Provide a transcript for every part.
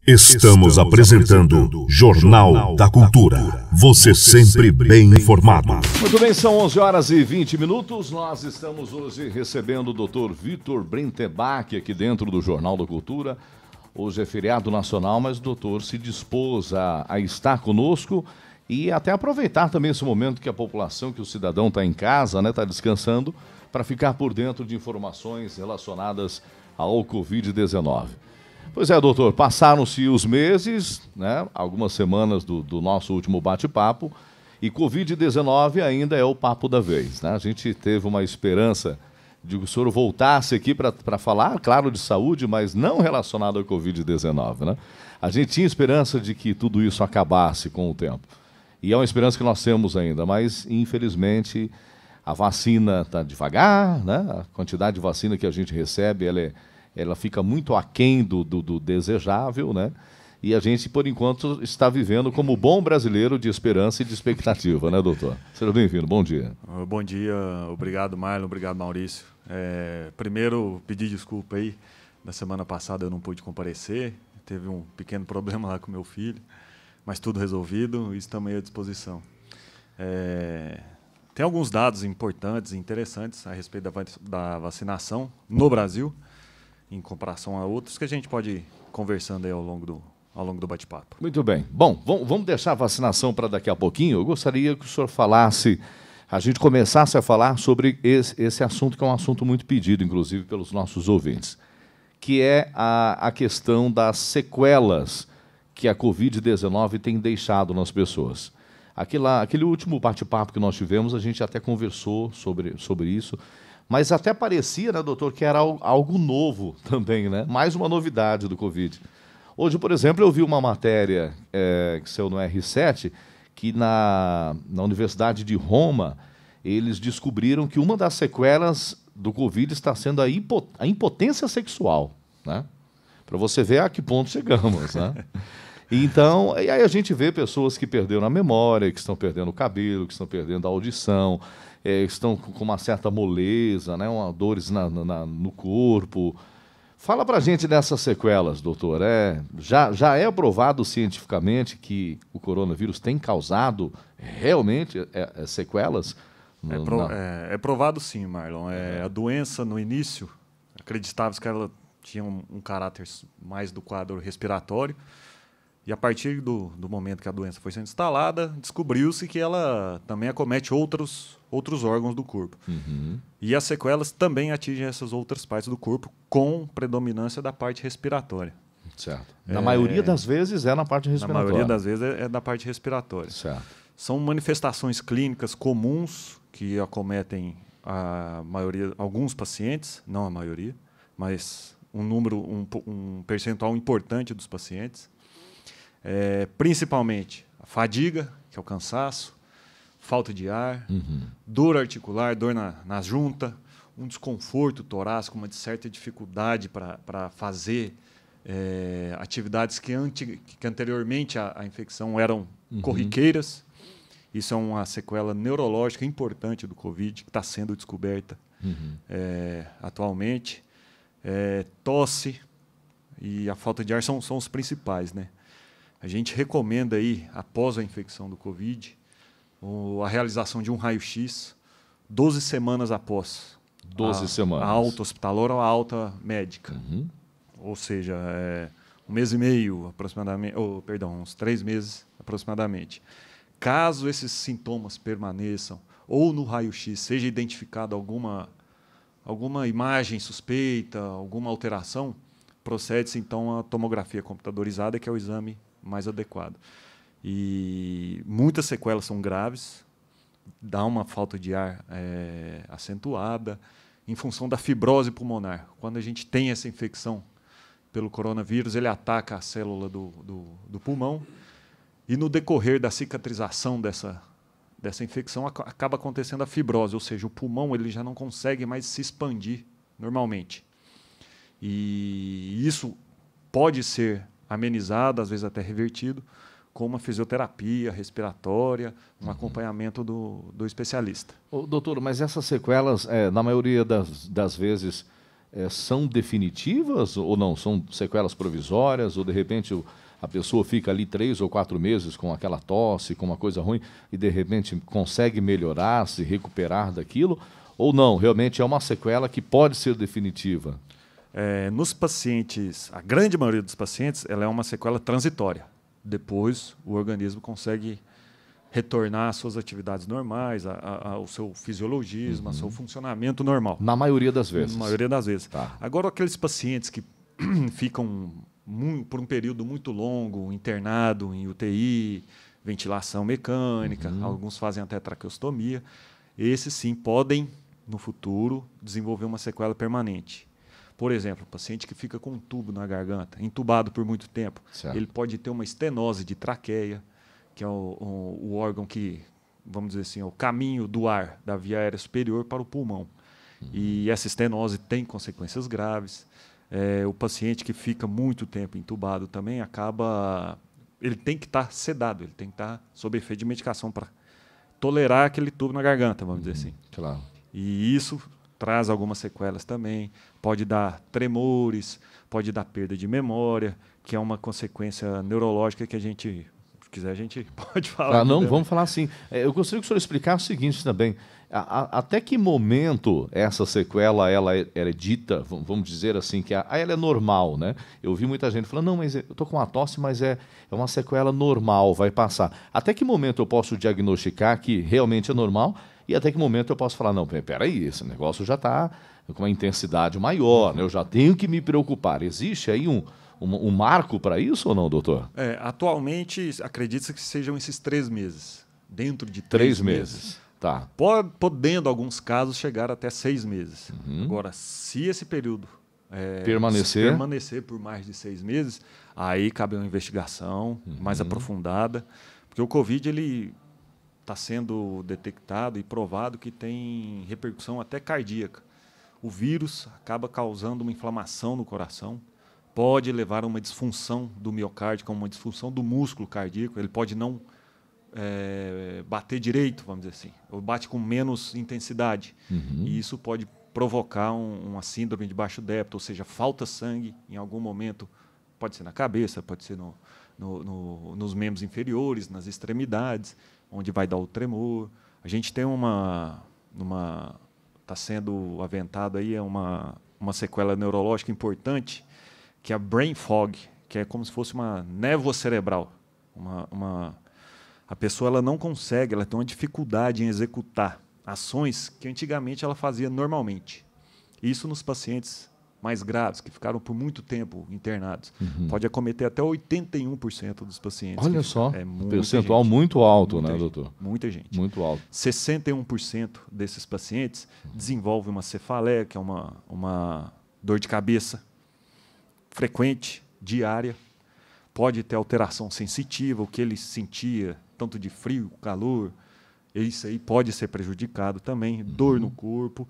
Estamos apresentando Jornal da Cultura. Você sempre bem informado. Muito bem, são 11 horas e 20 minutos. Nós estamos hoje recebendo o Dr. Vitor Brenterbach aqui dentro do Jornal da Cultura. Hoje é feriado nacional, mas o doutor se dispôs a estar conosco e até aproveitar também esse momento que a população, que o cidadão está em casa, né, está descansando, para ficar por dentro de informações relacionadas ao Covid-19. Pois é, doutor, passaram-se os meses, né, algumas semanas do nosso último bate-papo, e Covid-19 ainda é o papo da vez, né? A gente teve uma esperança de que o senhor voltasse aqui para falar, claro, de saúde, mas não relacionado ao Covid-19, né? A gente tinha esperança de que tudo isso acabasse com o tempo. E é uma esperança que nós temos ainda, mas, infelizmente, a vacina está devagar, né? A quantidade de vacina que a gente recebe, ela fica muito aquém do desejável, né? E a gente, por enquanto, está vivendo como bom brasileiro de esperança e de expectativa, né, doutor? Seja bem-vindo, bom dia. Bom dia, obrigado, Marlon, obrigado, Maurício. Primeiro, pedir desculpa aí, na semana passada eu não pude comparecer, teve um pequeno problema lá com meu filho, mas tudo resolvido e estamos aí à disposição. Tem alguns dados importantes e interessantes a respeito da vacinação no Brasil, em comparação a outros, que a gente pode ir conversando aí ao longo do bate-papo. Muito bem. Bom, vamos deixar a vacinação para daqui a pouquinho. Eu gostaria que o senhor falasse, a gente começasse a falar sobre esse assunto, que é um assunto muito pedido, inclusive, pelos nossos ouvintes, que é a questão das sequelas que a Covid-19 tem deixado nas pessoas. Aquele último bate-papo que nós tivemos, a gente até conversou sobre isso, mas até parecia, né, doutor, que era algo novo também, né? Mais uma novidade do Covid. Hoje, por exemplo, eu vi uma matéria que saiu no R7, que na Universidade de Roma, eles descobriram que uma das sequelas do Covid está sendo a impotência sexual, né? Para você ver a que ponto chegamos, né? Então, e aí a gente vê pessoas que perderam a memória, que estão perdendo o cabelo, que estão perdendo a audição, estão com uma certa moleza, né, dores no corpo. Fala pra gente dessas sequelas, doutor. Já é provado cientificamente que o coronavírus tem causado realmente sequelas? É provado sim, Marlon. A doença, no início, acreditava-se que ela tinha um caráter mais do quadro respiratório. E a partir do momento que a doença foi sendo instalada, descobriu-se que ela também acomete outros órgãos do corpo. Uhum. E as sequelas também atingem essas outras partes do corpo, com predominância da parte respiratória. Certo. Na maioria das vezes é na parte respiratória. Na maioria das vezes é da parte respiratória. Certo. São manifestações clínicas comuns que acometem alguns pacientes, não a maioria, mas um percentual importante dos pacientes. Principalmente a fadiga, que é o cansaço, falta de ar, dor articular, dor na junta, um desconforto torácico, uma certa dificuldade para fazer atividades que anteriormente a infecção eram corriqueiras. Isso é uma sequela neurológica importante do Covid, que está sendo descoberta atualmente. Tosse e a falta de ar são os principais, né? A gente recomenda aí, após a infecção do Covid, a realização de um raio-x 12 semanas após 12 semanas. A alta hospitalar ou a alta médica. Ou seja, 1 mês e meio, aproximadamente, uns 3 meses aproximadamente. Caso esses sintomas permaneçam ou no raio-x seja identificada alguma imagem suspeita, alguma alteração, procede-se então a tomografia computadorizada, que é o exame mais adequado. E muitas sequelas são graves, dá uma falta de ar acentuada, em função da fibrose pulmonar. Quando a gente tem essa infecção pelo coronavírus, ele ataca a célula do pulmão, e no decorrer da cicatrização dessa infecção acaba acontecendo a fibrose, ou seja, o pulmão ele já não consegue mais se expandir normalmente. E isso pode ser amenizado, às vezes até revertido, com uma fisioterapia respiratória, um acompanhamento do especialista. Doutor, mas essas sequelas, na maioria das vezes, são definitivas ou não? São sequelas provisórias ou, de repente, a pessoa fica ali 3 ou 4 meses com aquela tosse, com uma coisa ruim, e, de repente, consegue melhorar, se recuperar daquilo? Ou não? Realmente é uma sequela que pode ser definitiva? Nos pacientes, a grande maioria dos pacientes, ela é uma sequela transitória. Depois, o organismo consegue retornar às suas atividades normais, ao seu fisiologismo, ao seu funcionamento normal. Na maioria das vezes? Na maioria das vezes. Tá. Agora, aqueles pacientes que ficam por um período muito longo, internado em UTI, ventilação mecânica, alguns fazem até traqueostomia, esses sim podem, no futuro, desenvolver uma sequela permanente. Por exemplo, o paciente que fica com um tubo na garganta, entubado por muito tempo, certo. ele pode ter uma estenose de traqueia, que é o órgão que, vamos dizer assim, é o caminho do ar da via aérea superior para o pulmão. E essa estenose tem consequências graves. O paciente que fica muito tempo entubado também ele tem que estar sedado, ele tem que estar sob efeito de medicação para tolerar aquele tubo na garganta, vamos dizer assim. Claro. E isso traz algumas sequelas também. Pode dar tremores, pode dar perda de memória, que é uma consequência neurológica que se quiser, a gente pode falar. Não, vamos falar assim. Eu gostaria que o senhor explicasse o seguinte também. Até que momento essa sequela ela é dita, vamos dizer assim, que ela é normal, né? Eu vi muita gente falando, não, mas eu estou com uma tosse, mas é uma sequela normal, vai passar. Até que momento eu posso diagnosticar que realmente é normal e até que momento eu posso falar, não, peraí, esse negócio já está com uma intensidade maior, né? Eu já tenho que me preocupar. Existe aí um marco para isso ou não, doutor? Atualmente, acredita-se que sejam esses 3 meses. Dentro de 3 meses. Tá. Podendo, alguns casos, chegar até 6 meses. Agora, se esse período permanecer por mais de 6 meses, aí cabe uma investigação mais aprofundada, porque o Covid ele está sendo detectado e provado que tem repercussão até cardíaca. O vírus acaba causando uma inflamação no coração, pode levar a uma disfunção do miocárdio, uma disfunção do músculo cardíaco, ele pode não bater direito, vamos dizer assim, ou bate com menos intensidade. E isso pode provocar uma síndrome de baixo débito, ou seja, falta sangue em algum momento, pode ser na cabeça, pode ser nos membros inferiores, nas extremidades, onde vai dar o tremor. A gente tem está sendo aventado aí uma sequela neurológica importante, que é a brain fog, que é como se fosse uma névoa cerebral. A pessoa ela não consegue, ela tem uma dificuldade em executar ações que antigamente ela fazia normalmente. Isso nos pacientes mais graves, que ficaram por muito tempo internados. Pode acometer até 81% dos pacientes. Olha só, um percentual muito alto, né, doutor? Muita gente. Muito alto. 61% desses pacientes desenvolvem uma cefaleia, que é uma dor de cabeça frequente, diária. Pode ter alteração sensitiva, o que ele sentia, tanto de frio, calor, isso aí pode ser prejudicado também, dor no corpo.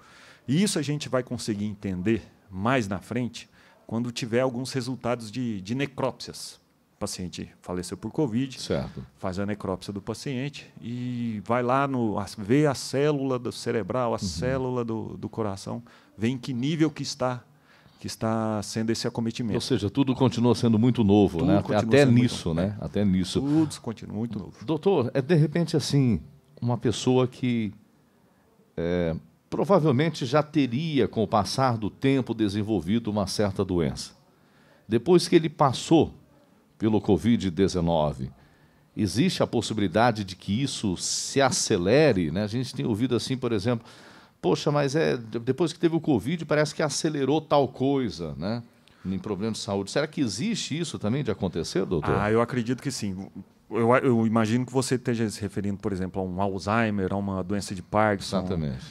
E isso a gente vai conseguir entender mais na frente, quando tiver alguns resultados de necrópsias. O paciente faleceu por Covid, certo. Faz a necrópsia do paciente e vai lá ver a célula do cerebral, a célula do coração, vê em que nível que está sendo esse acometimento. Ou seja, tudo continua sendo muito novo, né? Até nisso, né? Até nisso. Tudo continua muito novo. Doutor, de repente assim, uma pessoa que provavelmente já teria, com o passar do tempo, desenvolvido uma certa doença. Depois que ele passou pelo Covid-19, existe a possibilidade de que isso se acelere, né? A gente tem ouvido assim, por exemplo, poxa, mas depois que teve o Covid, parece que acelerou tal coisa, né? Em problema de saúde. Será que existe isso também de acontecer, doutor? Eu acredito que sim. Eu imagino que você esteja se referindo, por exemplo, a um Alzheimer, a uma doença de Parkinson. Exatamente.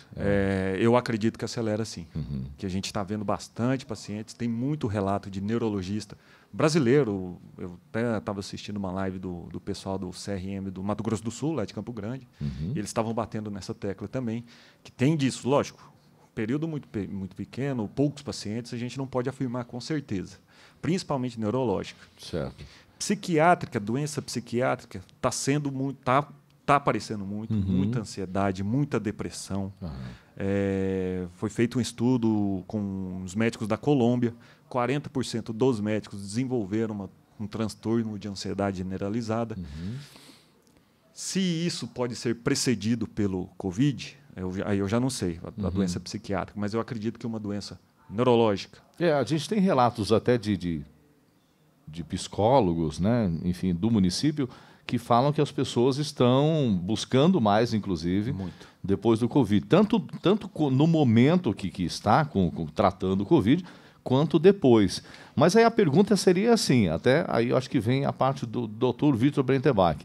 Eu acredito que acelera sim. Que a gente está vendo bastante pacientes, tem muito relato de neurologista brasileiro. Eu até estava assistindo uma live do pessoal do CRM do Mato Grosso do Sul, lá de Campo Grande, e eles estavam batendo nessa tecla também, que tem disso, lógico. Período muito pequeno, poucos pacientes, a gente não pode afirmar com certeza, principalmente neurológica. Certo. Psiquiátrica, doença psiquiátrica, está aparecendo muito, muita ansiedade, muita depressão. Foi feito um estudo com os médicos da Colômbia. 40% dos médicos desenvolveram um transtorno de ansiedade generalizada. Se isso pode ser precedido pelo Covid, aí eu já não sei, a doença psiquiátrica, mas eu acredito que é uma doença neurológica. A gente tem relatos até de psicólogos, né, enfim, do município, que falam que as pessoas estão buscando mais, inclusive, depois do Covid. Tanto no momento que está tratando o Covid, quanto depois. Mas aí a pergunta seria assim, até aí eu acho que vem a parte do Dr. Vitor Brenterbach.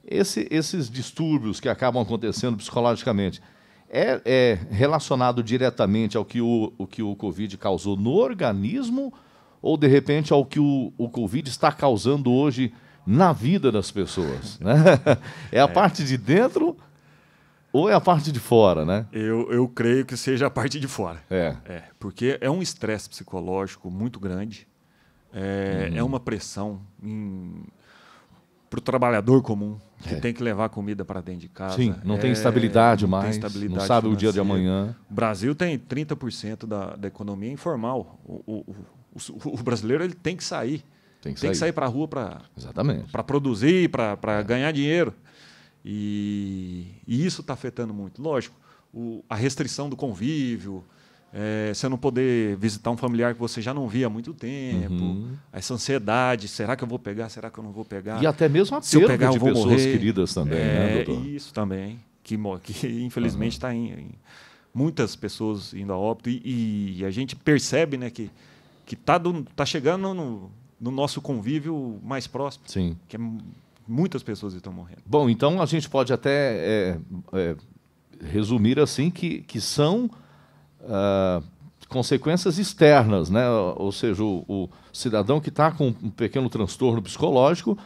Esses distúrbios que acabam acontecendo psicologicamente, é relacionado diretamente ao que o Covid causou no organismo ou, de repente, ao que o Covid está causando hoje na vida das pessoas? Né? É a parte de dentro ou é a parte de fora, né? Eu creio que seja a parte de fora. Porque é um estresse psicológico muito grande, é uma pressão para o trabalhador comum, que tem que levar comida para dentro de casa. Sim, não tem estabilidade mais, não sabe o dia de amanhã. O Brasil tem 30% da economia informal. O brasileiro ele tem que sair. Tem que sair para a rua para produzir, para ganhar dinheiro. E isso está afetando muito. Lógico, a restrição do convívio, você não poder visitar um familiar que você já não via há muito tempo, essa ansiedade, será que eu vou pegar, será que eu não vou pegar? E até mesmo a perda de pessoas queridas também, né, doutor? Isso também, que infelizmente está muitas pessoas indo a óbito, e a gente percebe, né, que tá chegando no nosso convívio mais próximo. Sim. Que muitas pessoas estão morrendo. Bom, então a gente pode até resumir assim que são consequências externas, né? Ou seja, o cidadão que está com um pequeno transtorno psicológico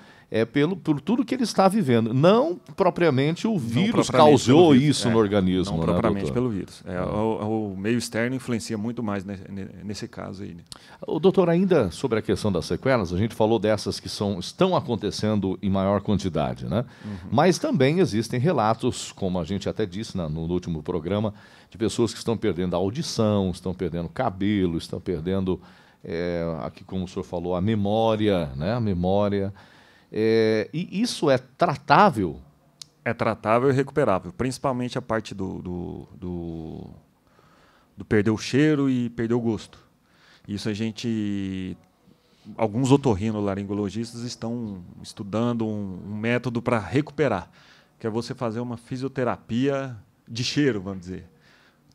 por tudo que ele está vivendo. Não propriamente o vírus causou isso no organismo. Não propriamente doutor? pelo vírus. O meio externo influencia muito mais nesse caso aí. Né? O doutor, ainda sobre a questão das sequelas, a gente falou dessas que estão acontecendo em maior quantidade, né? Mas também existem relatos, como a gente até disse no último programa, de pessoas que estão perdendo a audição, estão perdendo cabelo, estão perdendo, aqui como o senhor falou, a memória, né? A memória. E isso é tratável? É tratável e recuperável, principalmente a parte do perder o cheiro e perder o gosto. Isso alguns otorrinolaringologistas estão estudando um método para recuperar, que é você fazer uma fisioterapia de cheiro, vamos dizer.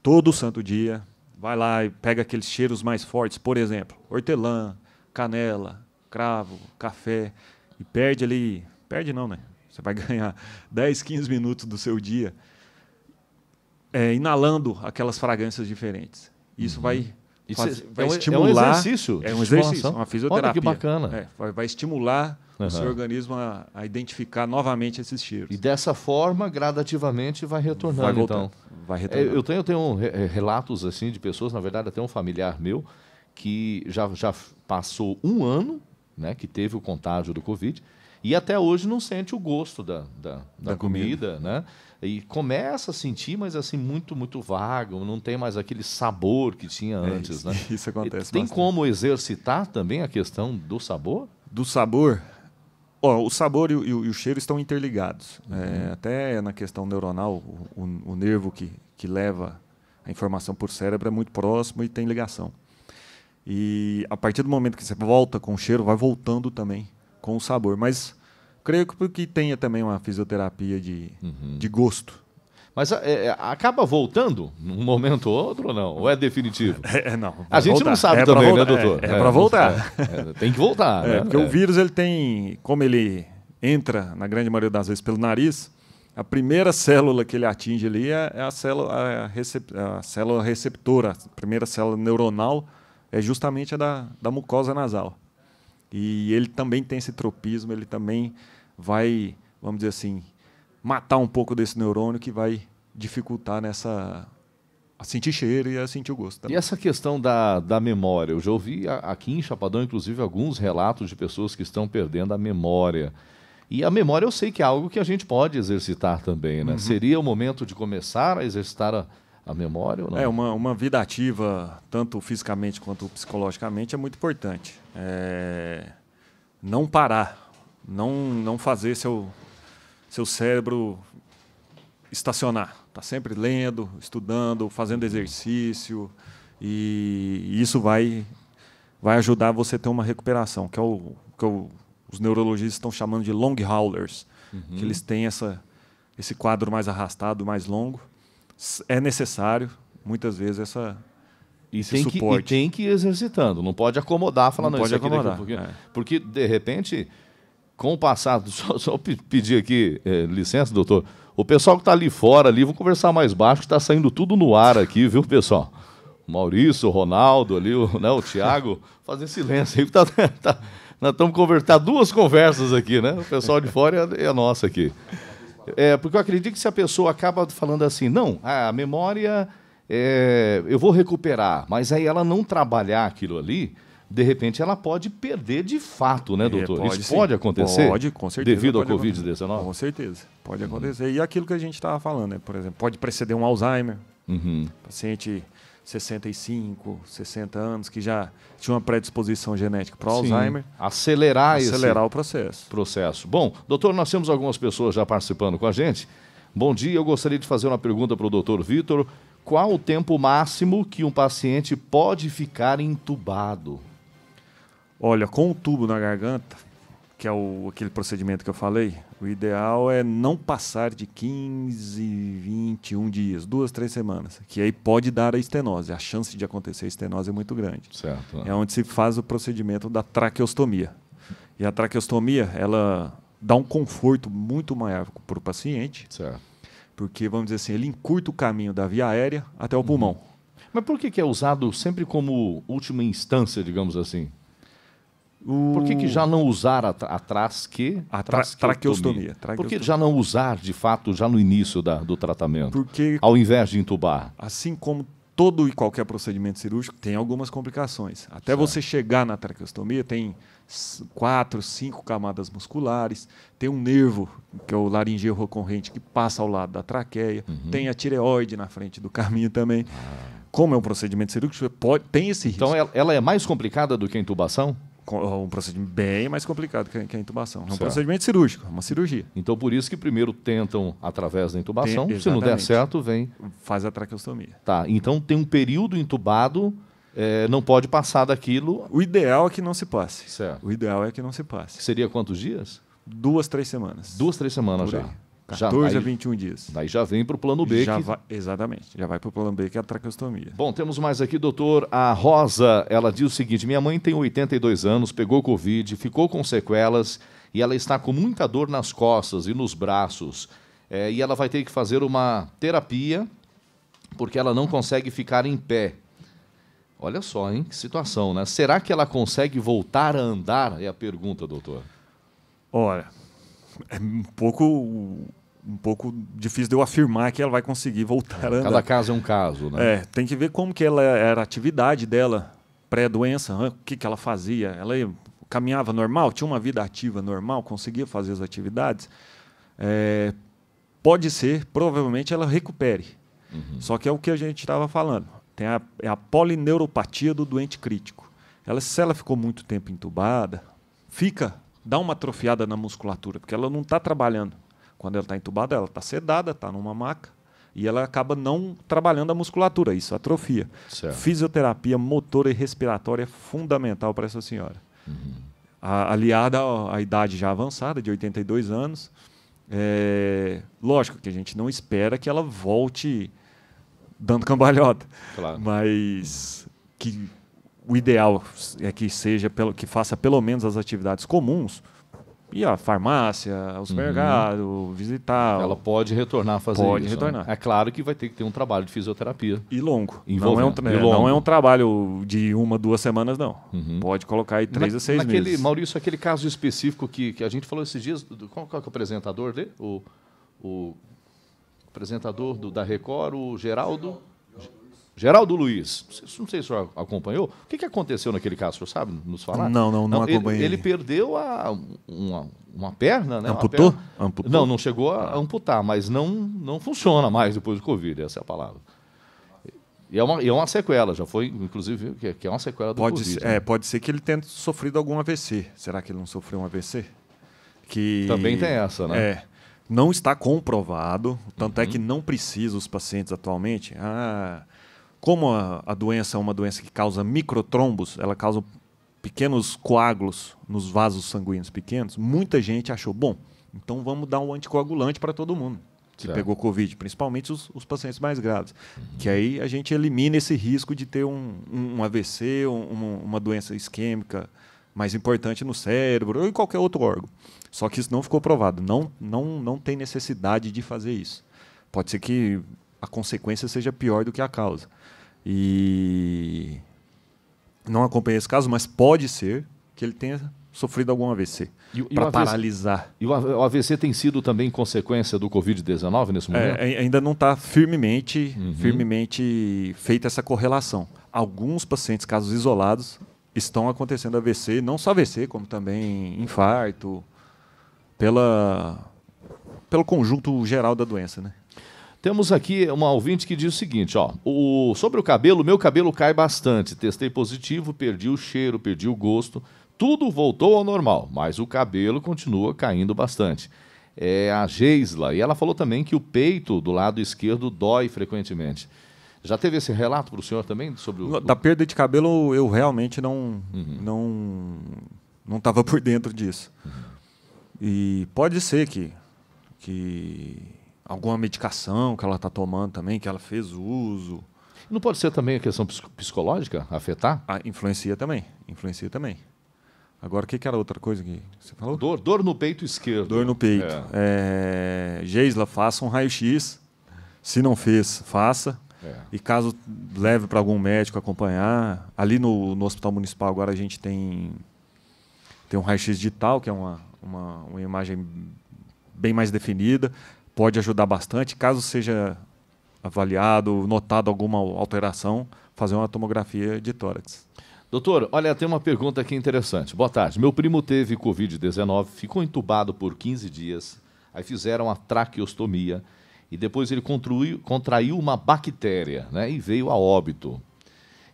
Todo santo dia, vai lá e pega aqueles cheiros mais fortes, por exemplo, hortelã, canela, cravo, café, e perde ali, não, né? Você vai ganhar 10, 15 minutos do seu dia inalando aquelas fragrâncias diferentes. Isso vai estimular... É um exercício. É um exercício, uma fisioterapia. Olha que bacana. Vai estimular o seu organismo a identificar novamente esses cheiros. E dessa forma, gradativamente, vai retornando. Então. Vai retornando. Eu tenho relatos assim, de pessoas, na verdade até um familiar meu, que já passou um ano, né, que teve o contágio do Covid, e até hoje não sente o gosto da comida, né? E começa a sentir, mas assim, muito, muito vago, não tem mais aquele sabor que tinha antes, né? Isso acontece Tem bastante. como exercitar também a questão do sabor? Do sabor? O sabor e o cheiro estão interligados. Até na questão neuronal, o nervo que leva a informação por cérebro é muito próximo e tem ligação. E a partir do momento que você volta com o cheiro, vai voltando também com o sabor. Mas creio que tenha também uma fisioterapia de gosto. Mas acaba voltando num momento ou outro ou não? Ou é definitivo? Não. A gente não sabe também, né, doutor? É para voltar. Tem que voltar. Né? Porque o vírus, como ele entra, na grande maioria das vezes, pelo nariz, a primeira célula que ele atinge ali é a célula receptora, a primeira célula neuronal, é justamente a da mucosa nasal. E ele também tem esse tropismo, ele também vai, vamos dizer assim, matar um pouco desse neurônio que vai dificultar a sentir cheiro e a sentir o gosto. E essa questão da memória? Eu já ouvi aqui em Chapadão, inclusive, alguns relatos de pessoas que estão perdendo a memória. E a memória eu sei que é algo que a gente pode exercitar também, né? Seria o momento de começar a exercitar a memória ou não? Uma vida ativa, tanto fisicamente quanto psicologicamente, é muito importante. Não parar, não fazer seu cérebro estacionar. Está sempre lendo, estudando, fazendo exercício, e isso vai ajudar você a ter uma recuperação, que os neurologistas estão chamando de long haulers, que eles têm esse quadro mais arrastado, mais longo. É necessário, muitas vezes, esse suporte. E tem que ir exercitando, não pode acomodar, falar, não, pode isso aqui acomodar. Porque, de repente, com o passado, só pedir aqui, licença, doutor, o pessoal que está ali fora, vou conversar mais baixo, que está saindo tudo no ar aqui, viu, pessoal? O Maurício, o Ronaldo ali, o Thiago, fazer silêncio aí, nós estamos conversando, duas conversas aqui, né? O pessoal de fora é a nossa aqui. Porque eu acredito que se a pessoa acaba falando assim, não, a memória, eu vou recuperar, mas aí ela não trabalhar aquilo ali, de repente ela pode perder de fato, né, doutor? Isso pode acontecer? Pode, com certeza. Devido ao Covid-19? Com certeza, pode acontecer. E aquilo que a gente estava falando, né? Por exemplo, pode preceder um Alzheimer, paciente 65, 60 anos, que já tinha uma predisposição genética para o Alzheimer. Acelerar o processo. Bom, doutor, nós temos algumas pessoas já participando com a gente. Bom dia, eu gostaria de fazer uma pergunta para o doutor Vitor. Qual o tempo máximo que um paciente pode ficar entubado? Olha, com o tubo na garganta, que é aquele procedimento que eu falei, o ideal é não passar de 15, 21 dias, 2, 3 semanas, que aí pode dar a estenose. A chance de acontecer a estenose é muito grande. Certo. É onde se faz o procedimento da traqueostomia. E a traqueostomia, ela dá um conforto muito maior para o paciente, certo, porque, vamos dizer assim, ele encurta o caminho da via aérea até o pulmão. Mas por que é usado sempre como última instância, digamos assim? Por que já não usar a traqueostomia? Por que já não usar, de fato, já no início do tratamento, porque, ao invés de entubar? Assim como todo e qualquer procedimento cirúrgico, tem algumas complicações. Até você chegar na traqueostomia, tem 4, 5 camadas musculares, tem um nervo, que é o laringeu recorrente, que passa ao lado da traqueia, tem a tireoide na frente do caminho também. Como é um procedimento cirúrgico, tem esse risco. Então, ela é mais complicada do que a intubação? Um procedimento bem mais complicado que a intubação. É um procedimento cirúrgico, é uma cirurgia. Então, por isso que primeiro tentam através da intubação, se não der certo, faz a traqueostomia. Tá, então tem um período intubado, não pode passar daquilo. O ideal é que não se passe. Certo. O ideal é que não se passe. Seria quantos dias? 2, 3 semanas. 2, 3 semanas já. 14 a 21 dias. Daí já vem para o plano B. Exatamente, já vai para o plano B, que é a traqueostomia. Bom, temos mais aqui, doutor. A Rosa, ela diz o seguinte: minha mãe tem 82 anos, pegou Covid, ficou com sequelas e ela está com muita dor nas costas e nos braços. E ela vai ter que fazer uma terapia porque ela não consegue ficar em pé. Olha só, hein? Que situação, né? Será que ela consegue voltar a andar? É a pergunta, doutor. Olha, é um pouco difícil de eu afirmar que ela vai conseguir voltar a andar. Cada caso é um caso, né? Tem que ver como que ela era a atividade dela pré-doença, o que ela fazia. Ela caminhava normal, tinha uma vida ativa normal, conseguia fazer as atividades. Pode ser, provavelmente ela recupere. Só que é o que a gente estava falando. Tem a polineuropatia do doente crítico. Se ela ficou muito tempo entubada, dá uma atrofiada na musculatura, porque ela não está trabalhando. Quando ela está entubada, ela está sedada, está numa maca, e ela acaba não trabalhando a musculatura, isso atrofia. Certo. Fisioterapia motora e respiratória é fundamental para essa senhora. Aliada à idade já avançada, de 82 anos, lógico que a gente não espera que ela volte dando cambalhota, claro, mas que o ideal é que que faça pelo menos as atividades comuns, ir à farmácia, ao supermercado, visitar. Ela pode retornar a fazer isso. Pode retornar. Né? É claro que vai ter que ter um trabalho de fisioterapia. E longo. Não é um trabalho de 1, 2 semanas, não. Pode colocar aí 3 a 6 meses. Maurício, aquele caso específico que a gente falou esses dias, qual que é o apresentador dele? O apresentador da Record, o Geraldo Luiz. Não sei se o senhor acompanhou. O que aconteceu naquele caso, o senhor sabe nos falar? Não acompanhei. Ele perdeu uma perna, né? Amputou? Amputou? Não chegou a amputar, mas não funciona mais depois do Covid, essa é a palavra. E é uma sequela, já foi, inclusive, que é uma sequela do Covid. Né? Pode ser que ele tenha sofrido algum AVC. Será que ele não sofreu um AVC? Também tem essa, né? Não está comprovado, tanto é que não precisa os pacientes atualmente. Como a doença é uma doença que causa microtrombos, ela causa pequenos coágulos nos vasos sanguíneos pequenos, muita gente achou, bom, então vamos dar um anticoagulante para todo mundo que pegou Covid, principalmente os pacientes mais graves. Que aí a gente elimina esse risco de ter um AVC, uma doença isquêmica mais importante no cérebro ou em qualquer outro órgão. Só que isso não ficou provado. Não tem necessidade de fazer isso. Pode ser que a consequência seja pior do que a causa. E não acompanhei esse caso, mas pode ser que ele tenha sofrido algum AVC para paralisar. E o AVC tem sido também consequência do Covid-19 nesse momento? Ainda não está firmemente feita essa correlação. Alguns pacientes, casos isolados, estão acontecendo AVC, não só AVC, como também infarto, pelo conjunto geral da doença, né? Temos aqui uma ouvinte que diz o seguinte, sobre o cabelo, meu cabelo cai bastante, testei positivo, perdi o cheiro, perdi o gosto, tudo voltou ao normal, mas o cabelo continua caindo bastante. É a Geisla, e ela falou também que o peito do lado esquerdo dói frequentemente. Já teve esse relato para o senhor também? Da perda de cabelo, eu realmente não estava por dentro disso. E pode ser que alguma medicação que ela está tomando também, que ela fez uso. Não pode ser também a questão psicológica afetar? Influencia também. Agora, o que era outra coisa que você falou? Dor no peito esquerdo. Dor no peito. Geisla, faça um raio-x. Se não fez, faça. E caso leve para algum médico acompanhar. Ali no Hospital Municipal agora a gente tem um raio-x digital, que é uma imagem bem mais definida. Pode ajudar bastante. Caso seja avaliado, notado alguma alteração, fazer uma tomografia de tórax. Doutor, olha, tem uma pergunta aqui interessante. Boa tarde. Meu primo teve Covid-19, ficou entubado por 15 dias, aí fizeram a traqueostomia e depois ele contraiu uma bactéria, né, e veio a óbito.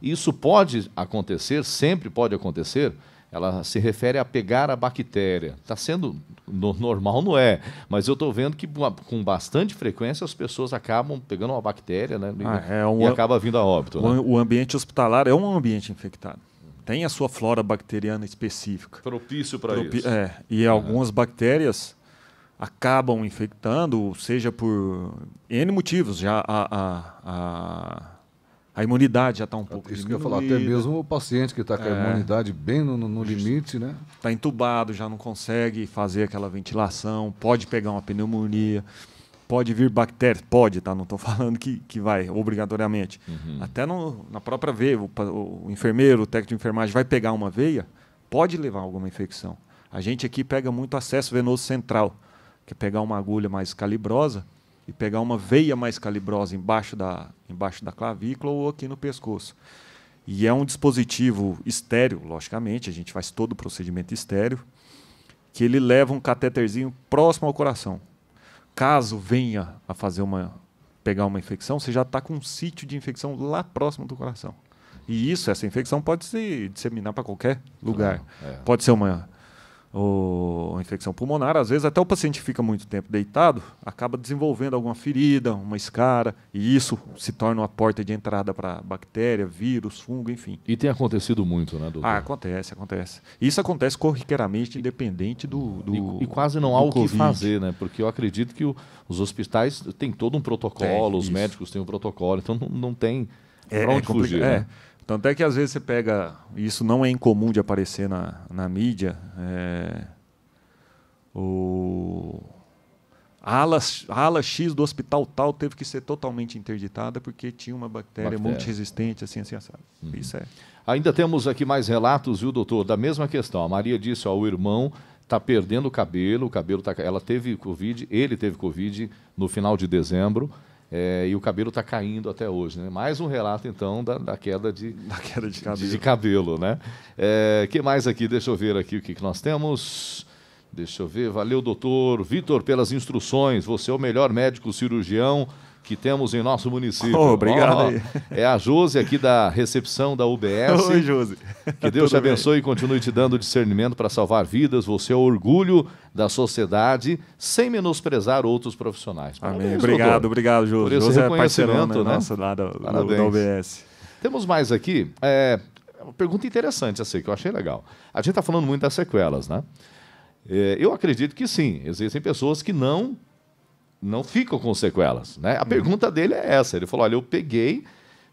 Isso pode acontecer, sempre pode acontecer? Ela se refere a pegar a bactéria. Está sendo normal, não é? Mas eu estou vendo que com bastante frequência as pessoas acabam pegando uma bactéria, né, e acaba vindo a óbito. Né? O ambiente hospitalar é um ambiente infectado. Tem a sua flora bacteriana específica. Propício para isso. E algumas bactérias acabam infectando, seja por N motivos. Já a imunidade já está um pouco isso diminuída. Que eu ia falar, até mesmo o paciente que está com a imunidade bem no limite, né? Está entubado, já não consegue fazer aquela ventilação, pode pegar uma pneumonia, pode vir bactérias, pode, tá? Não estou falando que vai, obrigatoriamente. Até na própria veia, o enfermeiro, o técnico de enfermagem vai pegar uma veia, pode levar a alguma infecção. A gente aqui pega muito acesso venoso central, que é pegar uma agulha mais calibrosa, e pegar uma veia mais calibrosa embaixo da clavícula ou aqui no pescoço. E é um dispositivo estéreo, logicamente, a gente faz todo o procedimento estéreo, que ele leva um catéterzinho próximo ao coração. Caso venha a pegar uma infecção, você já está com um sítio de infecção lá próximo do coração. E essa infecção pode se disseminar para qualquer lugar. Pode ser uma infecção pulmonar, às vezes até o paciente que fica muito tempo deitado acaba desenvolvendo alguma ferida, uma escara, e isso se torna uma porta de entrada para bactéria, vírus, fungo, enfim. E tem acontecido muito, né, doutor? Acontece. Isso acontece corriqueiramente, independente do E quase não há o que fazer, né? Porque eu acredito que os hospitais têm todo um protocolo, os médicos têm um protocolo, então não tem para onde fugir, né? Tanto é que às vezes você pega, isso não é incomum de aparecer na mídia, a ala X do hospital tal teve que ser totalmente interditada porque tinha uma bactéria multiresistente, assim, assado. Isso é. Ainda temos aqui mais relatos, viu, doutor, da mesma questão. A Maria disse, o irmão está perdendo o cabelo ela teve Covid, ele teve Covid no final de dezembro, e o cabelo está caindo até hoje, né? Mais um relato, então, da queda de cabelo, né? Que mais aqui? Deixa eu ver aqui o que nós temos. Deixa eu ver. Valeu, doutor Vitor, pelas instruções. Você é o melhor médico cirurgião que temos em nosso município. Obrigado aí. É a Josi aqui da recepção da UBS. Oi, Josi. Que Deus te abençoe e continue te dando discernimento para salvar vidas. Você é o orgulho da sociedade, sem menosprezar outros profissionais. Amém. Parabéns, Obrigado, doutor. obrigado, Josi. Por esse Josi é reconhecimento, parceirão, né? Nossa, lá da Parabéns. UBS. Temos mais aqui, uma pergunta interessante essa aí, que eu achei legal. A gente está falando muito das sequelas, né? Eu acredito que sim, existem pessoas que não ficam com sequelas, né? A pergunta dele é essa, ele falou, olha, eu peguei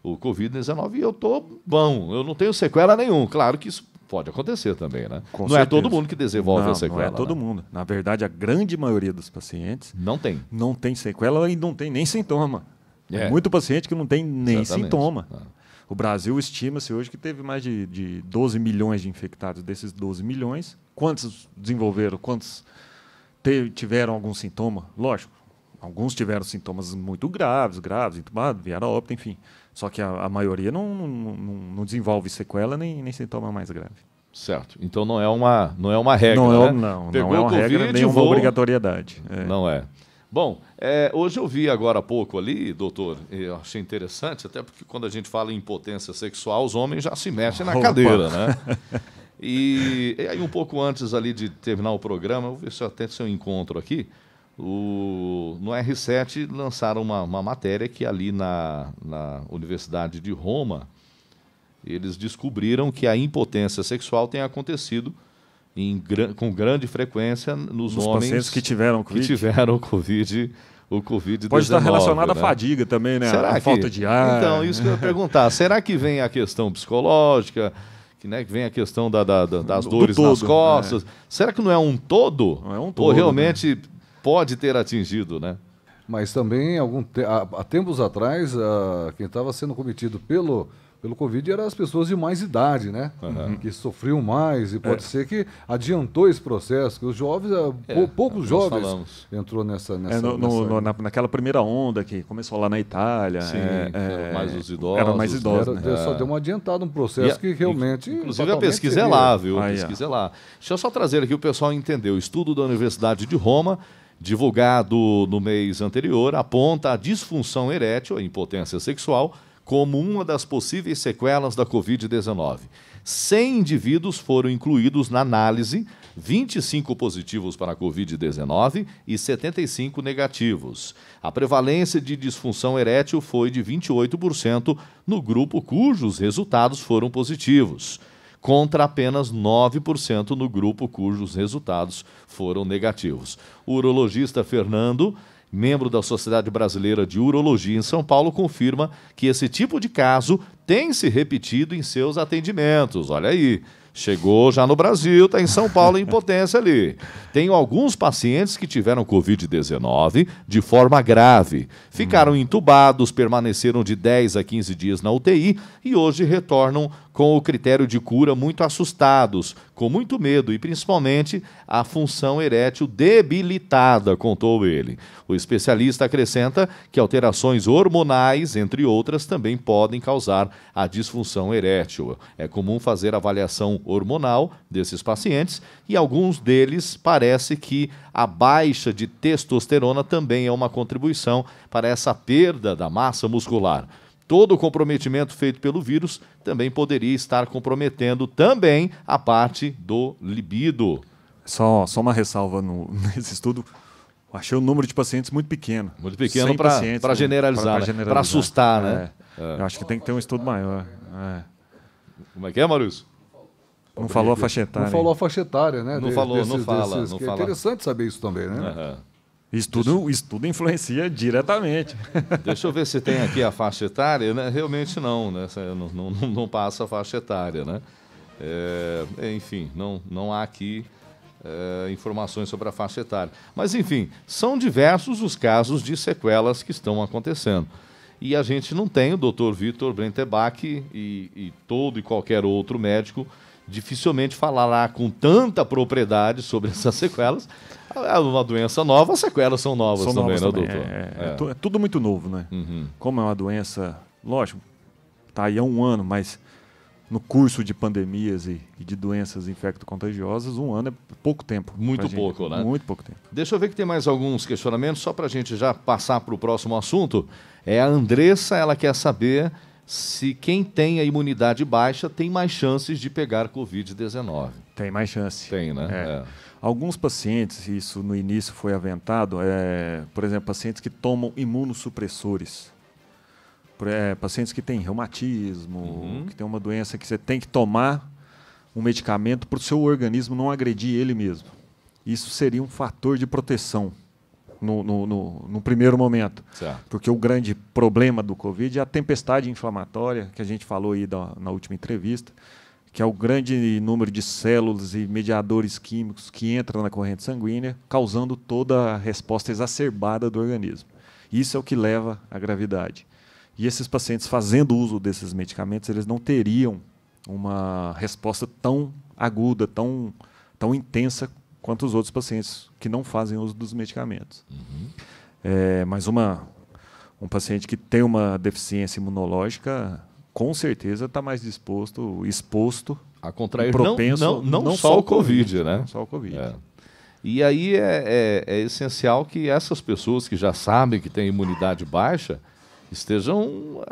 o Covid-19 e eu estou bom, eu não tenho sequela nenhum. Claro que isso pode acontecer também, né? Com não certeza. é todo mundo que desenvolve a sequela. Não é todo né? mundo. Na verdade, a grande maioria dos pacientes Não tem. não tem sequela e não tem nem sintoma. É. Tem muito paciente que não tem nem Exatamente. sintoma. É. O Brasil estima-se hoje que teve mais de 12 milhões de infectados. Desses 12 milhões, quantos desenvolveram? Quantos tiveram algum sintoma? Lógico, alguns tiveram sintomas muito graves, entubados, vieram a óbito, enfim. Só que a maioria não desenvolve sequela nem sintoma mais grave. Certo. Então não é uma regra, né? Pegou não é uma Covid, regra nem uma vou- obrigatoriedade. É. Não é. Bom, hoje eu vi agora há pouco ali, doutor, eu achei interessante, até porque quando a gente fala em impotência sexual, os homens já se mexem na cadeira, né? E aí um pouco antes ali de terminar o programa, eu vou ver se eu encontro aqui, no R7 lançaram uma matéria que ali na Universidade de Roma, eles descobriram que a impotência sexual tem acontecido com grande frequência nos homens pacientes que tiveram que Covid. tiveram o Covid-19. Pode estar relacionado à né? fadiga também, né? Será A falta de ar. Então, isso que eu ia perguntar. Será que vem a questão psicológica, que vem a questão das dores todo, nas costas? Será que não é um todo? Não é um Ou todo, realmente pode ter atingido, né? Mas também, há tempos atrás, quem estava sendo cometido pelo Covid eram as pessoas de mais idade, né? Que sofriam mais, e pode ser que adiantou esse processo, que os jovens, poucos nós jovens falamos. entrou nessa... Naquela primeira onda que começou lá na Itália. Sim, eram mais os idosos. Eram mais idosos, né? Só deu uma adiantada, um processo que realmente... Inclusive a fatalmente pesquisa seria. é lá, viu? A Aí, pesquisa é lá. Deixa eu só trazer aqui o pessoal entender. O estudo da Universidade de Roma, divulgado no mês anterior, aponta a disfunção erétil, a impotência sexual, como uma das possíveis sequelas da Covid-19. 100 indivíduos foram incluídos na análise, 25 positivos para a Covid-19 e 75 negativos. A prevalência de disfunção erétil foi de 28% no grupo cujos resultados foram positivos, contra apenas 9% no grupo cujos resultados foram negativos. O urologista Fernando, membro da Sociedade Brasileira de Urologia em São Paulo, confirma que esse tipo de caso tem se repetido em seus atendimentos. Olha aí, chegou já no Brasil, está em São Paulo em impotência ali. Tenho alguns pacientes que tiveram Covid-19 de forma grave. Ficaram entubados, permaneceram de 10 a 15 dias na UTI e hoje retornam com o critério de cura muito assustados, com muito medo e principalmente a função erétil debilitada, contou ele. O especialista acrescenta que alterações hormonais, entre outras, também podem causar a disfunção erétil. É comum fazer avaliação hormonal desses pacientes e alguns deles parece que a baixa de testosterona também é uma contribuição para essa perda da massa muscular. Todo o comprometimento feito pelo vírus também poderia estar comprometendo também a parte do libido. Só uma ressalva nesse estudo. Achei o número de pacientes muito pequeno. Muito pequeno 100 para pacientes, generalizar, né? Para assustar, né? Eu acho que tem que ter um estudo maior. Como é que é, Maurício? Não falou a faixa etária. Não falou a faixa etária, né? Não falou, não fala. Que é interessante saber isso também, né? Estudo influencia diretamente. Deixa eu ver se tem aqui a faixa etária, né? Realmente não, né? Não passa a faixa etária, né? Enfim, não há aqui informações sobre a faixa etária. Mas, enfim, são diversos os casos de sequelas que estão acontecendo. E a gente não tem o Dr. Vitor Brentebach e todo e qualquer outro médico dificilmente falará com tanta propriedade sobre essas sequelas. É uma doença nova, as sequelas são novas também, né, doutor? É tudo muito novo, né? Uhum. Como é uma doença, lógico, está aí há um ano, mas no curso de pandemias e de doenças infecto-contagiosas, um ano é pouco tempo. Muito pouco, né? Muito pouco tempo. Deixa eu ver que tem mais alguns questionamentos, só para a gente já passar para o próximo assunto. A Andressa, ela quer saber se quem tem a imunidade baixa tem mais chances de pegar Covid-19. Tem mais chance. Tem, né? É. Alguns pacientes, isso no início foi aventado, por exemplo, pacientes que tomam imunossupressores. Pacientes que têm reumatismo, que têm uma doença que você tem que tomar um medicamento para o seu organismo não agredir ele mesmo. Isso seria um fator de proteção no primeiro momento. Certo. Porque o grande problema do Covid é a tempestade inflamatória, que a gente falou aí na última entrevista, que é o grande número de células e mediadores químicos que entram na corrente sanguínea, causando toda a resposta exacerbada do organismo. Isso é o que leva à gravidade. E esses pacientes, fazendo uso desses medicamentos, eles não teriam uma resposta tão aguda, tão intensa quanto os outros pacientes que não fazem uso dos medicamentos. Mas um paciente que tem uma deficiência imunológica, com certeza está mais exposto a contrair propenso, não só o Covid, né? Não só o Covid. E aí é essencial que essas pessoas que já sabem que têm imunidade baixa estejam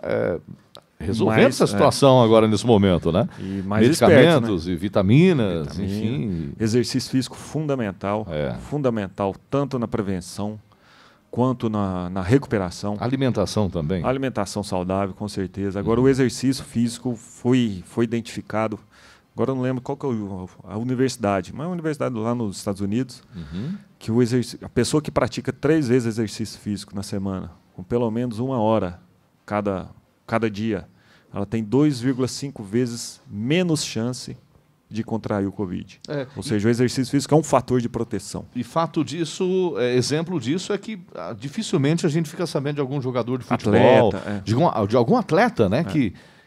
resolvendo essa situação agora nesse momento, né? E mais medicamentos, esperto, né? E vitaminas, enfim. Exercício físico fundamental, fundamental tanto na prevenção quanto na recuperação. Alimentação também. Alimentação saudável, com certeza. Agora, o exercício físico foi identificado. Agora eu não lembro qual que é a universidade, mas é uma universidade lá nos Estados Unidos, que a pessoa que pratica 3 vezes exercício físico na semana, com pelo menos 1 hora cada dia, ela tem 2,5 vezes menos chance de contrair o Covid. Ou seja, o exercício físico é um fator de proteção. E fato disso, exemplo disso é que dificilmente a gente fica sabendo de algum jogador de futebol, de algum atleta, né,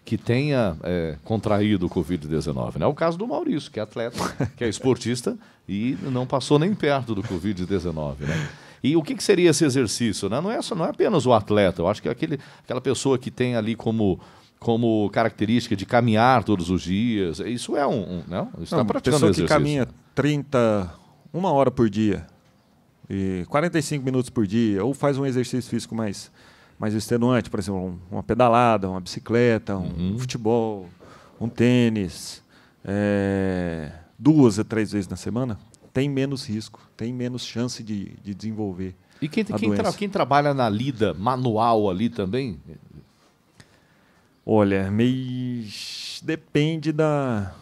que tenha contraído o Covid-19. Né? É o caso do Maurício, que é atleta, que é esportista e não passou nem perto do Covid-19. Né? E o que seria esse exercício? Né? Não é apenas o atleta, eu acho que é aquela pessoa que tem ali como característica de caminhar todos os dias, isso é está praticando pessoa exercício. Que caminha 1 hora por dia, e 45 minutos por dia, ou faz um exercício físico mais extenuante, por exemplo, uma pedalada, uma bicicleta, um futebol, um tênis, 2 a 3 vezes na semana, tem menos risco, tem menos chance de desenvolver e doença. Quem trabalha na lida manual ali também? Olha, depende da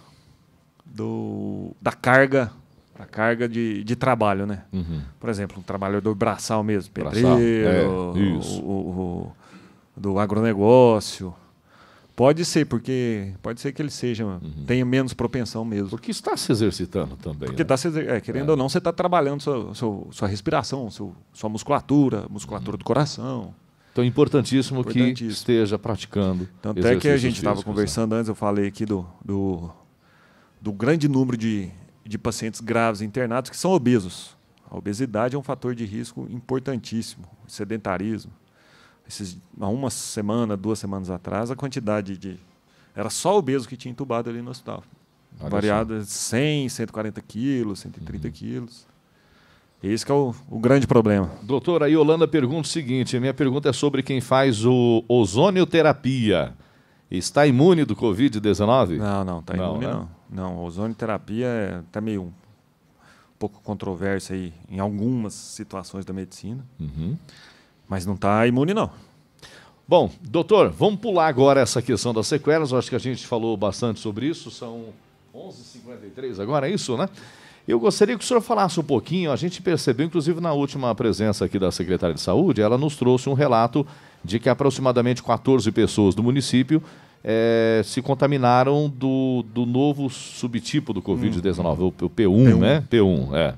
carga de trabalho, né? Por exemplo, um trabalhador braçal mesmo, pedreiro, do agronegócio. Pode ser que ele tenha menos propensão mesmo. Porque está se exercitando também. Porque querendo ou não, você está trabalhando sua respiração, sua musculatura do coração. Então, importantíssimo que esteja praticando. Tanto é que a gente estava conversando antes, eu falei aqui do grande número de pacientes graves internados que são obesos. A obesidade é um fator de risco importantíssimo. O sedentarismo. Há 1 semana, 2 semanas atrás, a quantidade era só obeso que tinha entubado ali no hospital. Variado de 100, 140 quilos, 130 quilos. Esse que é o grande problema. Doutora, a Yolanda pergunta o seguinte, a minha pergunta é sobre quem faz ozonioterapia. Está imune do Covid-19? Não, está imune não. Não, a ozonioterapia está meio um pouco controversa aí em algumas situações da medicina, mas não está imune não. Bom, doutor, vamos pular agora essa questão das sequelas, eu acho que a gente falou bastante sobre isso, são 11h53 agora, é isso, né? Eu gostaria que o senhor falasse um pouquinho, a gente percebeu, inclusive na última presença aqui da secretária de Saúde, ela nos trouxe um relato de que aproximadamente 14 pessoas do município se contaminaram do novo subtipo do Covid-19, o P1, né? P1,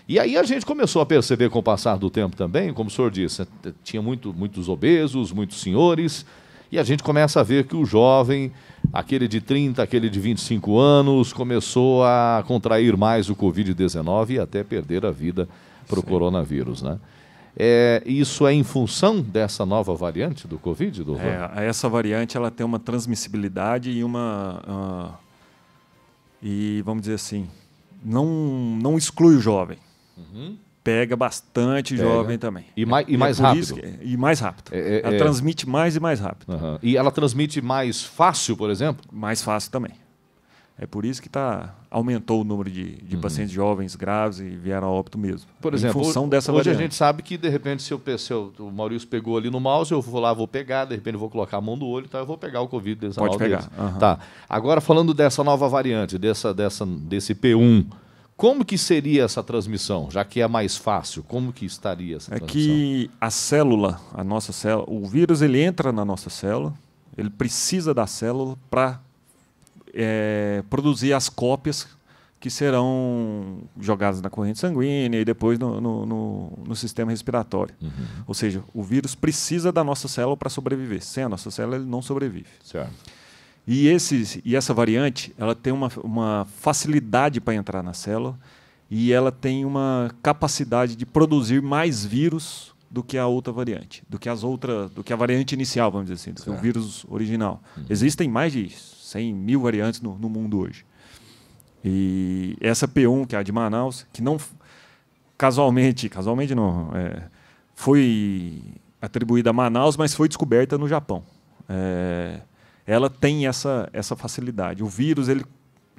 E aí a gente começou a perceber com o passar do tempo também, como o senhor disse, tinha muitos obesos, muitos senhores, e a gente começa a ver que o jovem, aquele de 30, aquele de 25 anos, começou a contrair mais o Covid-19 e até perder a vida para o coronavírus, né? Isso é em função dessa nova variante do Covid, doutor? Essa variante ela tem uma transmissibilidade e e vamos dizer assim, não exclui o jovem. Pega bastante jovem também. E mais rápido. E mais rápido. Ela transmite mais e mais rápido. E ela transmite mais fácil, por exemplo? Mais fácil também. É por isso que aumentou o número de pacientes jovens graves e vieram a óbito mesmo. Por exemplo, em função dessa hoje variante. A gente sabe que, de repente, se o Maurício pegou ali no mouse, eu vou lá, vou pegar, de repente vou colocar a mão no olho, então eu vou pegar o Covid-19. Pode pegar. Tá. Agora, falando dessa nova variante, desse P1, como que seria essa transmissão? Já que é mais fácil, como que estaria essa transmissão? Que a nossa célula, o vírus ele entra na nossa célula, ele precisa da célula para produzir as cópias que serão jogadas na corrente sanguínea e depois no sistema respiratório. Ou seja, o vírus precisa da nossa célula para sobreviver. Sem a nossa célula, ele não sobrevive. Certo. E essa variante ela tem uma facilidade para entrar na célula e ela tem uma capacidade de produzir mais vírus do que a outra variante, do que a variante inicial, vamos dizer assim, do que o vírus original. Existem mais de 100 mil variantes no mundo hoje. E essa P1, que é a de Manaus, que não casualmente não, foi atribuída a Manaus, mas foi descoberta no Japão. Ela tem essa facilidade. O vírus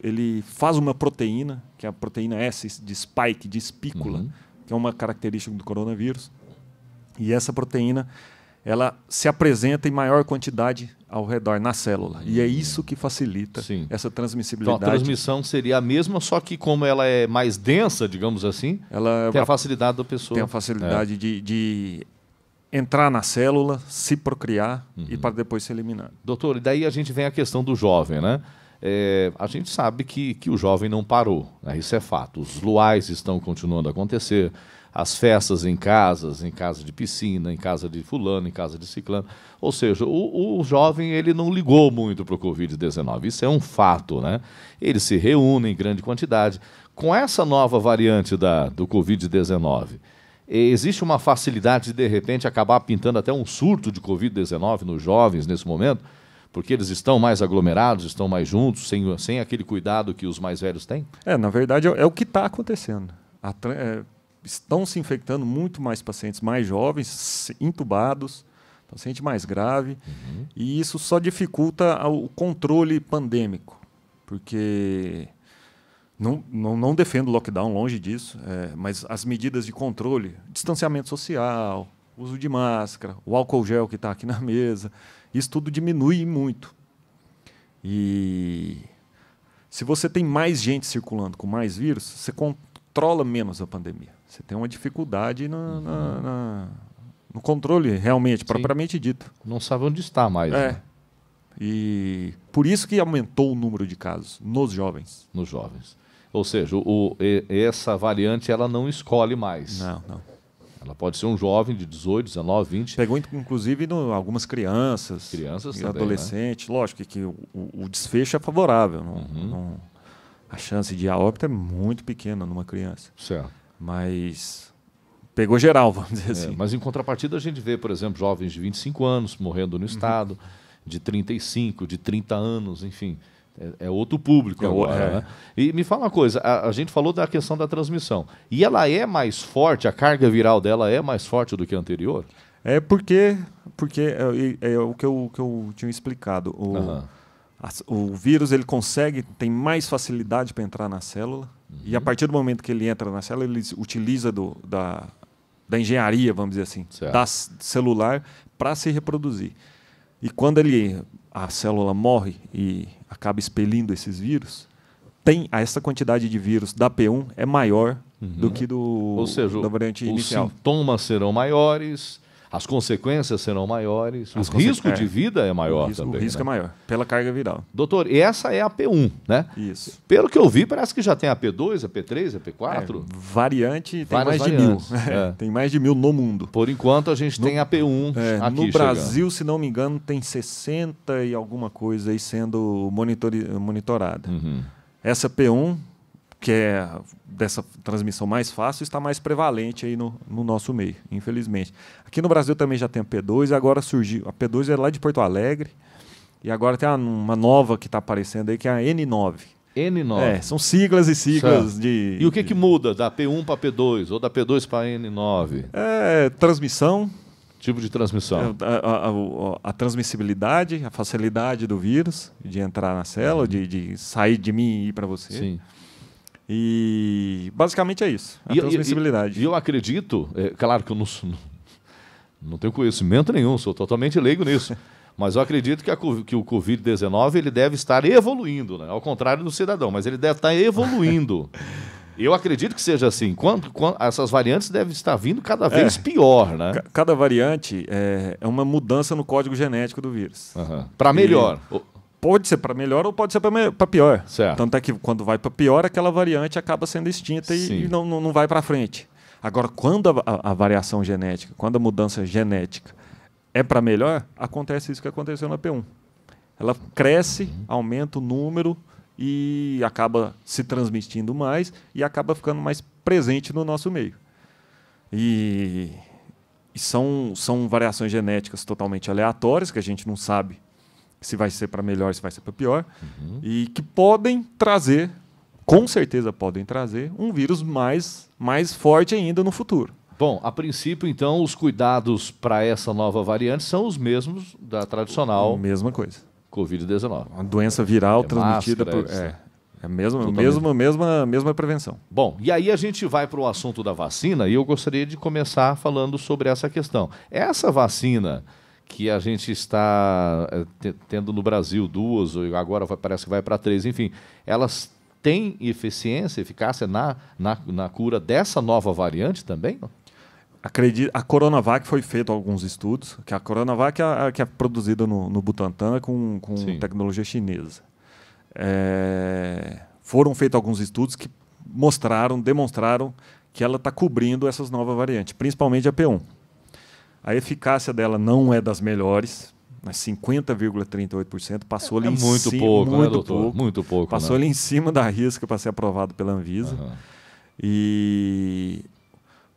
ele faz uma proteína, que é a proteína S de spike, de espícula, que é uma característica do coronavírus. E essa proteína ela se apresenta em maior quantidade ao redor na célula. E é isso que facilita essa transmissibilidade. Então a transmissão seria a mesma, só que como ela é mais densa, digamos assim, tem a facilidade da pessoa. Tem a facilidade de entrar na célula, se procriar e para depois ser eliminado. Doutor, e daí a gente vem a questão do jovem, né? A gente sabe que o jovem não parou, né? Isso é fato. Os luais estão continuando a acontecer, as festas em casa de piscina, em casa de fulano, em casa de ciclano. Ou seja, o jovem ele não ligou muito para o Covid-19. Isso é um fato, né? Eles se reúnem em grande quantidade. Com essa nova variante do Covid-19, existe uma facilidade de repente, acabar pintando até um surto de Covid-19 nos jovens nesse momento? Porque eles estão mais aglomerados, estão mais juntos, sem aquele cuidado que os mais velhos têm? Na verdade, é o que está acontecendo. Estão se infectando muito mais pacientes mais jovens, intubados, paciente mais grave, e isso só dificulta o controle pandêmico, porque não defendo o lockdown, longe disso, mas as medidas de controle, distanciamento social, uso de máscara, o álcool gel que está aqui na mesa, isso tudo diminui muito. E se você tem mais gente circulando com mais vírus, você controla menos a pandemia. Você tem uma dificuldade no controle, realmente, propriamente dito. Não sabe onde está mais. Né? E por isso que aumentou o número de casos nos jovens. Nos jovens. Ou seja, essa variante ela não escolhe mais. Não. Ela pode ser um jovem de 18, 19, 20. Pegou, inclusive, algumas crianças também, adolescentes. Né? Lógico que o desfecho é favorável. A chance de óbito é muito pequena numa criança. Certo. Mas pegou geral, vamos dizer assim. Mas em contrapartida a gente vê, por exemplo, jovens de 25 anos morrendo no estado, de 35, de 30 anos, enfim. É outro público agora. Né? E me fala uma coisa, a gente falou da questão da transmissão. E ela é mais forte, a carga viral dela é mais forte do que a anterior? Porque é o que eu tinha explicado. O vírus ele tem mais facilidade para entrar na célula. E a partir do momento que ele entra na célula, ele utiliza da engenharia, vamos dizer assim, celular para se reproduzir. E quando a célula morre e acaba expelindo esses vírus, essa quantidade de vírus da P1 é maior do que Ou seja, da variante inicial. Os sintomas serão maiores, as consequências serão maiores, o risco de vida é maior também. O risco é maior, pela carga viral. Doutor, e essa é a P1, né? Isso. Pelo que eu vi, parece que já tem a P2, a P3, a P4. Variante tem várias mais variantes. de 1000. Tem mais de 1000 no mundo. Por enquanto, a gente tem a P1 aqui no Brasil, se não me engano, tem 60 e alguma coisa aí sendo monitorada. Essa P1 que é dessa transmissão mais fácil, está mais prevalente aí no nosso meio, infelizmente. Aqui no Brasil também já tem a P2, e agora surgiu. A P2 é lá de Porto Alegre, e agora tem uma nova que está aparecendo aí, que é a N9. N9. São siglas e siglas de... E o que muda da P1 para P2, ou da P2 para N9? Transmissão. Tipo de transmissão. A transmissibilidade, a facilidade do vírus de entrar na célula, de sair de mim e ir para você. Sim. E basicamente é isso, a transmissibilidade. E eu acredito, claro que eu não tenho conhecimento nenhum, sou totalmente leigo nisso, mas eu acredito que o Covid-19 ele deve estar evoluindo, né? Ao contrário do cidadão, mas ele deve estar evoluindo. Eu acredito que seja assim. Quando essas variantes devem estar vindo cada vez pior, né? Cada variante é uma mudança no código genético do vírus. Para melhor. Pode ser para melhor ou pode ser para pior. Certo. Tanto é que quando vai para pior, aquela variante acaba sendo extinta e não vai para frente. Agora, quando a variação genética, quando a mudança genética é para melhor, acontece isso que aconteceu na P1. Ela cresce, aumenta o número e acaba se transmitindo mais e acaba ficando mais presente no nosso meio. E são variações genéticas totalmente aleatórias, que a gente não sabe se vai ser para melhor, se vai ser para pior, e que podem trazer, com certeza podem trazer, um vírus mais forte ainda no futuro. Bom, a princípio, então, os cuidados para essa nova variante são os mesmos da tradicional mesma coisa. Covid-19. Uma doença viral transmitida por... É a mesma prevenção. Bom, e aí a gente vai para o assunto da vacina e eu gostaria de começar falando sobre essa questão. Essa vacina que a gente está tendo no Brasil, 2, agora parece que vai para 3, enfim, elas têm eficácia na cura dessa nova variante também? A Coronavac foi feito alguns estudos, que a Coronavac que é produzida no Butantan com tecnologia chinesa. Foram feitos alguns estudos que demonstraram que ela está cobrindo essas novas variantes, principalmente a P1. A eficácia dela não é das melhores, mas 50,38%, passou ali em muito cima. Pouco, né, doutor? Muito pouco. Passou ali em cima da risca para ser aprovado pela Anvisa. E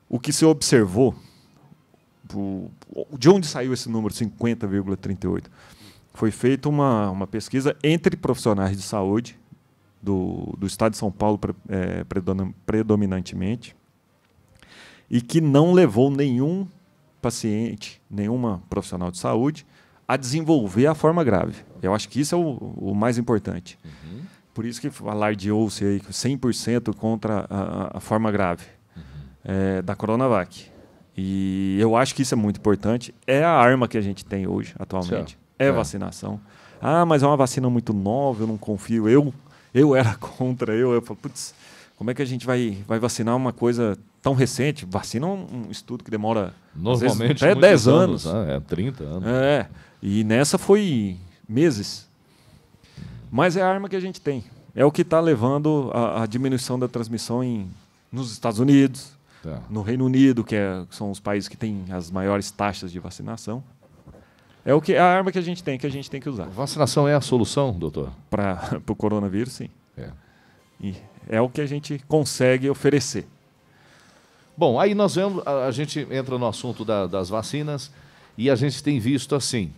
o que se observou, de onde saiu esse número 50,38%? Foi feita uma pesquisa entre profissionais de saúde do estado de São Paulo predominantemente, e que não levou nenhum paciente, nenhuma profissional de saúde a desenvolver a forma grave. Eu acho que isso é o mais importante. Por isso que alardeou-se aí 100% contra a forma grave da Coronavac. E eu acho que isso é muito importante. É a arma que a gente tem hoje, atualmente. Vacinação. Mas é uma vacina muito nova, eu não confio. Eu era contra, eu falo, putz, como é que a gente vai vacinar uma coisa tão recente? Vacina é um estudo que demora normalmente até 10 anos. 30 anos. E nessa foi meses. Mas é a arma que a gente tem. É o que está levando a diminuição da transmissão nos Estados Unidos, no Reino Unido, que são os países que têm as maiores taxas de vacinação. É a arma que a gente tem que usar. Vacinação é a solução, doutor? Para o coronavírus, sim. E é o que a gente consegue oferecer. Bom, aí nós vemos, a gente entra no assunto das vacinas e a gente tem visto assim,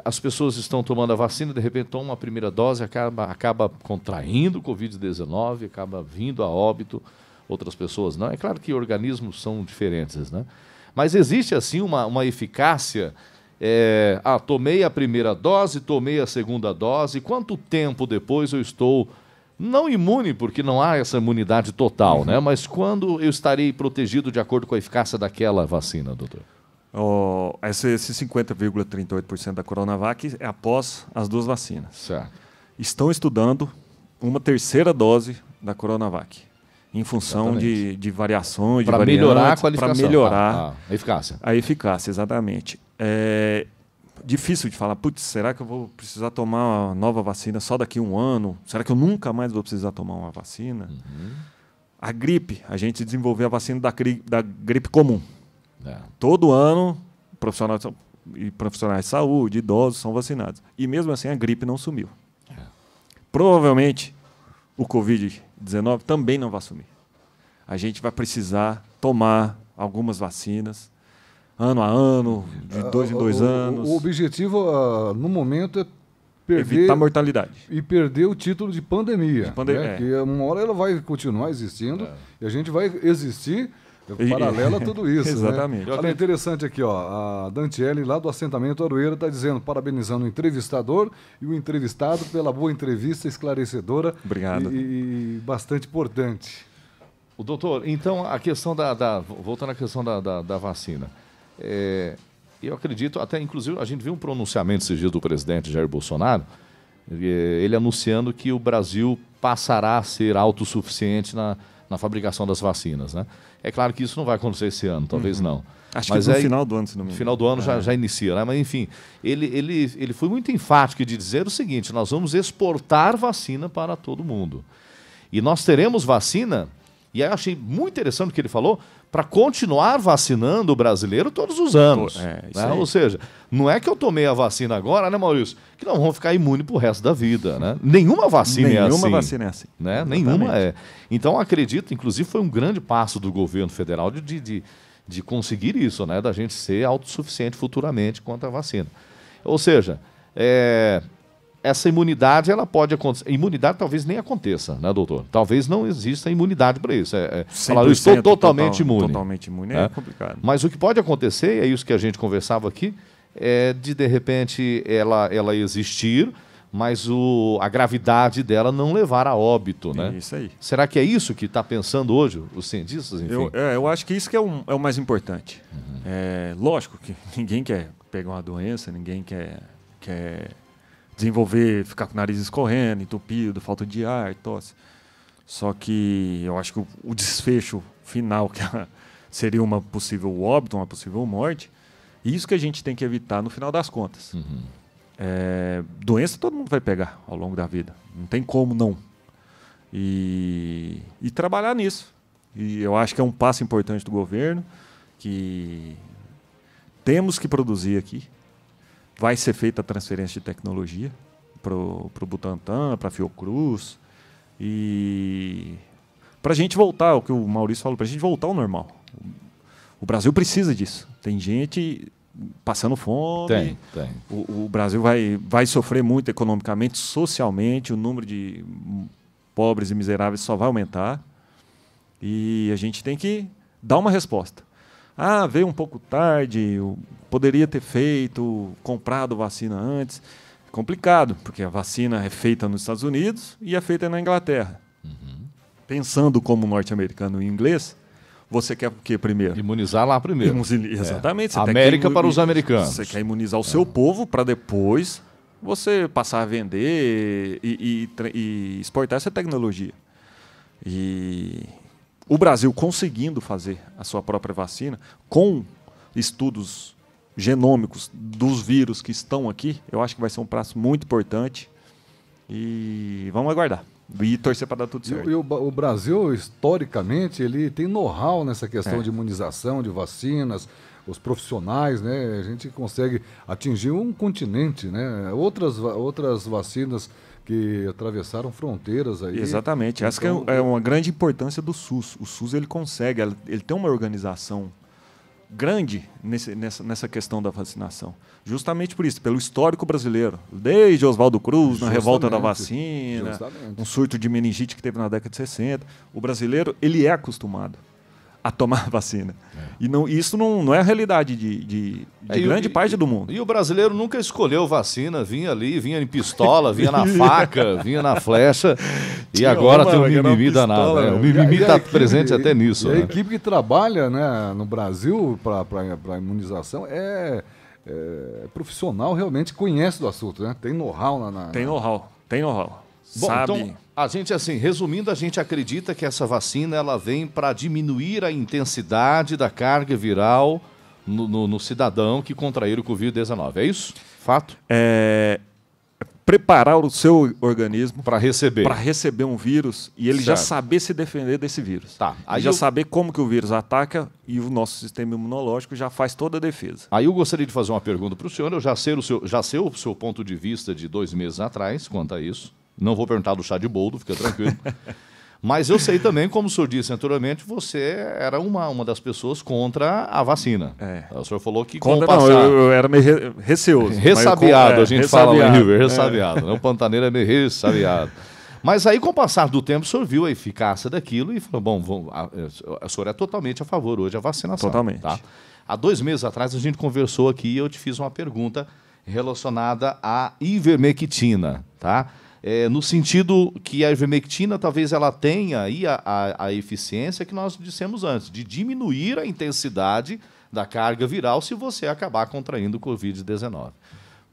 as pessoas estão tomando a vacina, de repente tomam a primeira dose, acaba contraindo o Covid-19, acaba vindo a óbito, outras pessoas não. É claro que organismos são diferentes, né? Mas existe assim uma eficácia, tomei a primeira dose, tomei a segunda dose, quanto tempo depois eu estou, não imune, porque não há essa imunidade total, né? Mas quando eu estarei protegido de acordo com a eficácia daquela vacina, doutor? Esse 50,38% da Coronavac é após as 2 vacinas. Certo. Estão estudando uma terceira dose da Coronavac, em função de variações, para melhorar a qualificação. Para melhorar a eficácia. A eficácia, exatamente. É difícil de falar, putz, será que eu vou precisar tomar uma nova vacina só daqui a 1 ano? Será que eu nunca mais vou precisar tomar uma vacina? A gripe, a gente desenvolveu a vacina da gripe comum. Todo ano, profissionais de saúde, idosos são vacinados. E mesmo assim a gripe não sumiu. Provavelmente, o Covid-19 também não vai sumir. A gente vai precisar tomar algumas vacinas, ano a ano, de 2 em 2 anos. O objetivo, no momento, é perder... Evitar a mortalidade. E perder o título de pandemia. Né? Que uma hora ela vai continuar existindo e a gente vai existir paralela a tudo isso. Exatamente. Né? Olha, interessante aqui, ó, a Dantiele, lá do assentamento Aroeira, está dizendo, parabenizando o entrevistador e o entrevistado pela boa entrevista esclarecedora. Obrigado. E bastante importante. O doutor, então, a questão voltando à questão da vacina. Eu acredito, até inclusive a gente viu um pronunciamento esses dias do presidente Jair Bolsonaro, ele anunciando que o Brasil passará a ser autossuficiente na fabricação das vacinas, né? É claro que isso não vai acontecer esse ano, talvez não. Acho que no final do ano, se não me engano. No final do ano já inicia, né? Mas enfim, ele foi muito enfático de dizer o seguinte: nós vamos exportar vacina para todo mundo. E nós teremos vacina, e aí eu achei muito interessante o que ele falou, para continuar vacinando o brasileiro todos os anos. Né? Ou seja, não é que eu tomei a vacina agora, né, Maurício, que não vão ficar imune para o resto da vida. Né? Nenhuma vacina é assim. Nenhuma vacina é assim. Né? Nenhuma é. Então, acredito, inclusive, foi um grande passo do governo federal de conseguir isso, né? Da gente ser autossuficiente futuramente quanto à vacina. Ou seja, essa imunidade, ela pode acontecer. Imunidade talvez nem aconteça, né, doutor? Talvez não exista imunidade para isso. Falar, eu estou totalmente imune. Totalmente imune é complicado. Mas o que pode acontecer, e é isso que a gente conversava aqui, é de repente, ela existir, mas a gravidade dela não levar a óbito, né? Isso aí. Será que é isso que está pensando hoje os cientistas, enfim? Eu acho que isso que é o mais importante. Lógico que ninguém quer pegar uma doença, ninguém quer desenvolver, ficar com o nariz escorrendo, entupido, falta de ar, tosse. Só que eu acho que o desfecho final, que seria uma possível óbito, uma possível morte, isso que a gente tem que evitar no final das contas. Doença todo mundo vai pegar ao longo da vida. Não tem como não. E trabalhar nisso. E eu acho que é um passo importante do governo, que temos que produzir aqui. Vai ser feita a transferência de tecnologia para o Butantan, para a Fiocruz. E para a gente voltar, o que o Maurício falou, para a gente voltar ao normal. O Brasil precisa disso. Tem gente passando fome. Tem. O Brasil vai sofrer muito economicamente, socialmente. O número de pobres e miseráveis só vai aumentar. E a gente tem que dar uma resposta. Veio um pouco tarde, poderia ter comprado vacina antes. É complicado, porque a vacina é feita nos Estados Unidos e é feita na Inglaterra. Pensando como norte-americano e inglês, você quer o quê primeiro? Imunizar lá primeiro. Exatamente. Você América para os americanos. Você quer imunizar o seu povo para depois você passar a vender e exportar essa tecnologia. E o Brasil conseguindo fazer a sua própria vacina, com estudos genômicos dos vírus que estão aqui, eu acho que vai ser um passo muito importante. E vamos aguardar. E torcer para dar tudo certo. E o Brasil, historicamente, ele tem know-how nessa questão de imunização, de vacinas, os profissionais, né? A gente consegue atingir um continente, né? Outras vacinas que atravessaram fronteiras aí. Exatamente. Então, essa que é uma grande importância do SUS. O SUS ele consegue, ele tem uma organização grande nessa questão da vacinação. Justamente por isso, pelo histórico brasileiro. Desde Oswaldo Cruz, na revolta da vacina, um surto de meningite que teve na década de 60. O brasileiro, ele é acostumado a tomar vacina. E isso não é a realidade de grande parte do mundo. E o brasileiro nunca escolheu vacina, vinha em pistola, vinha na faca, vinha na flecha, e agora tem um mimimi danado. Né? O mimimi está presente até nisso. A equipe que trabalha, né, no Brasil para imunização é profissional, realmente conhece do assunto, né? Tem know-how Tem know-how. Bom, sabe. Então, a gente, assim, resumindo, a gente acredita que essa vacina ela vem para diminuir a intensidade da carga viral no cidadão que contrair o Covid-19. É isso? Fato? Preparar o seu organismo para receber um vírus e ele já saber se defender desse vírus. Tá. Aí já saber como que o vírus ataca e o nosso sistema imunológico já faz toda a defesa. Aí eu gostaria de fazer uma pergunta para o senhor. Eu já sei o seu ponto de vista de 2 meses atrás quanto a isso. Não vou perguntar do chá de boldo, fica tranquilo. Mas eu sei também, como o senhor disse anteriormente, você era uma das pessoas contra a vacina. O senhor falou que com o passar... eu era meio receoso. Ressabiado, a gente fala lá em River, ressabiado. É. O pantaneiro é meio ressabiado. Mas aí, com o passar do tempo, o senhor viu a eficácia daquilo e falou, bom, o senhor é totalmente a favor hoje da vacinação. Totalmente. Tá? Há 2 meses atrás, a gente conversou aqui e eu te fiz uma pergunta relacionada à ivermectina, tá? No sentido que a ivermectina talvez ela tenha aí a eficiência que nós dissemos antes, de diminuir a intensidade da carga viral se você acabar contraindo o Covid-19.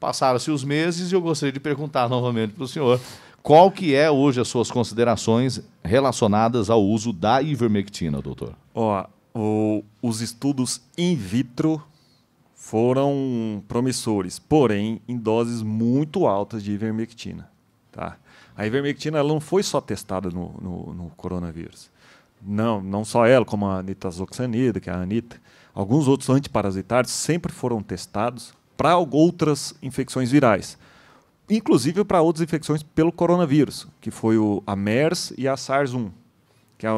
Passaram-se os meses e eu gostaria de perguntar novamente para o senhor qual que é hoje as suas considerações relacionadas ao uso da ivermectina, doutor? Os estudos in vitro foram promissores, porém em doses muito altas de ivermectina. Tá? A ivermectina ela não foi só testada no coronavírus. Não só ela, como a nitazoxanida, que é a Anita. Alguns outros antiparasitários sempre foram testados para outras infecções virais. Inclusive para outras infecções pelo coronavírus, que foi a MERS e a SARS-1, que é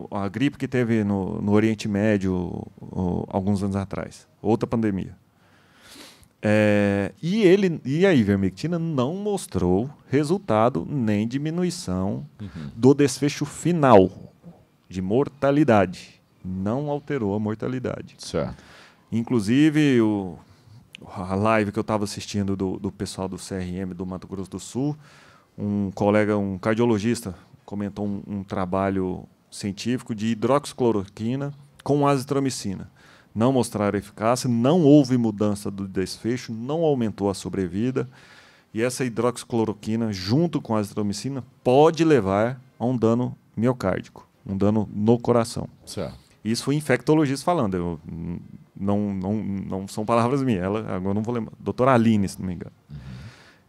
a gripe que teve no Oriente Médio alguns anos atrás. Outra pandemia. E a ivermectina não mostrou resultado nem diminuição do desfecho final de mortalidade. Não alterou a mortalidade. Certo. Inclusive, a live que eu estava assistindo do pessoal do CRM do Mato Grosso do Sul, um colega, um cardiologista, comentou um trabalho científico de hidroxicloroquina com azitromicina. Não mostraram eficácia, não houve mudança do desfecho, não aumentou a sobrevida. E essa hidroxicloroquina, junto com a azitromicina, pode levar a um dano miocárdico, um dano no coração. Certo. Isso foi infectologista falando, não são palavras minhas, agora eu não vou lembrar, doutora Aline, se não me engano.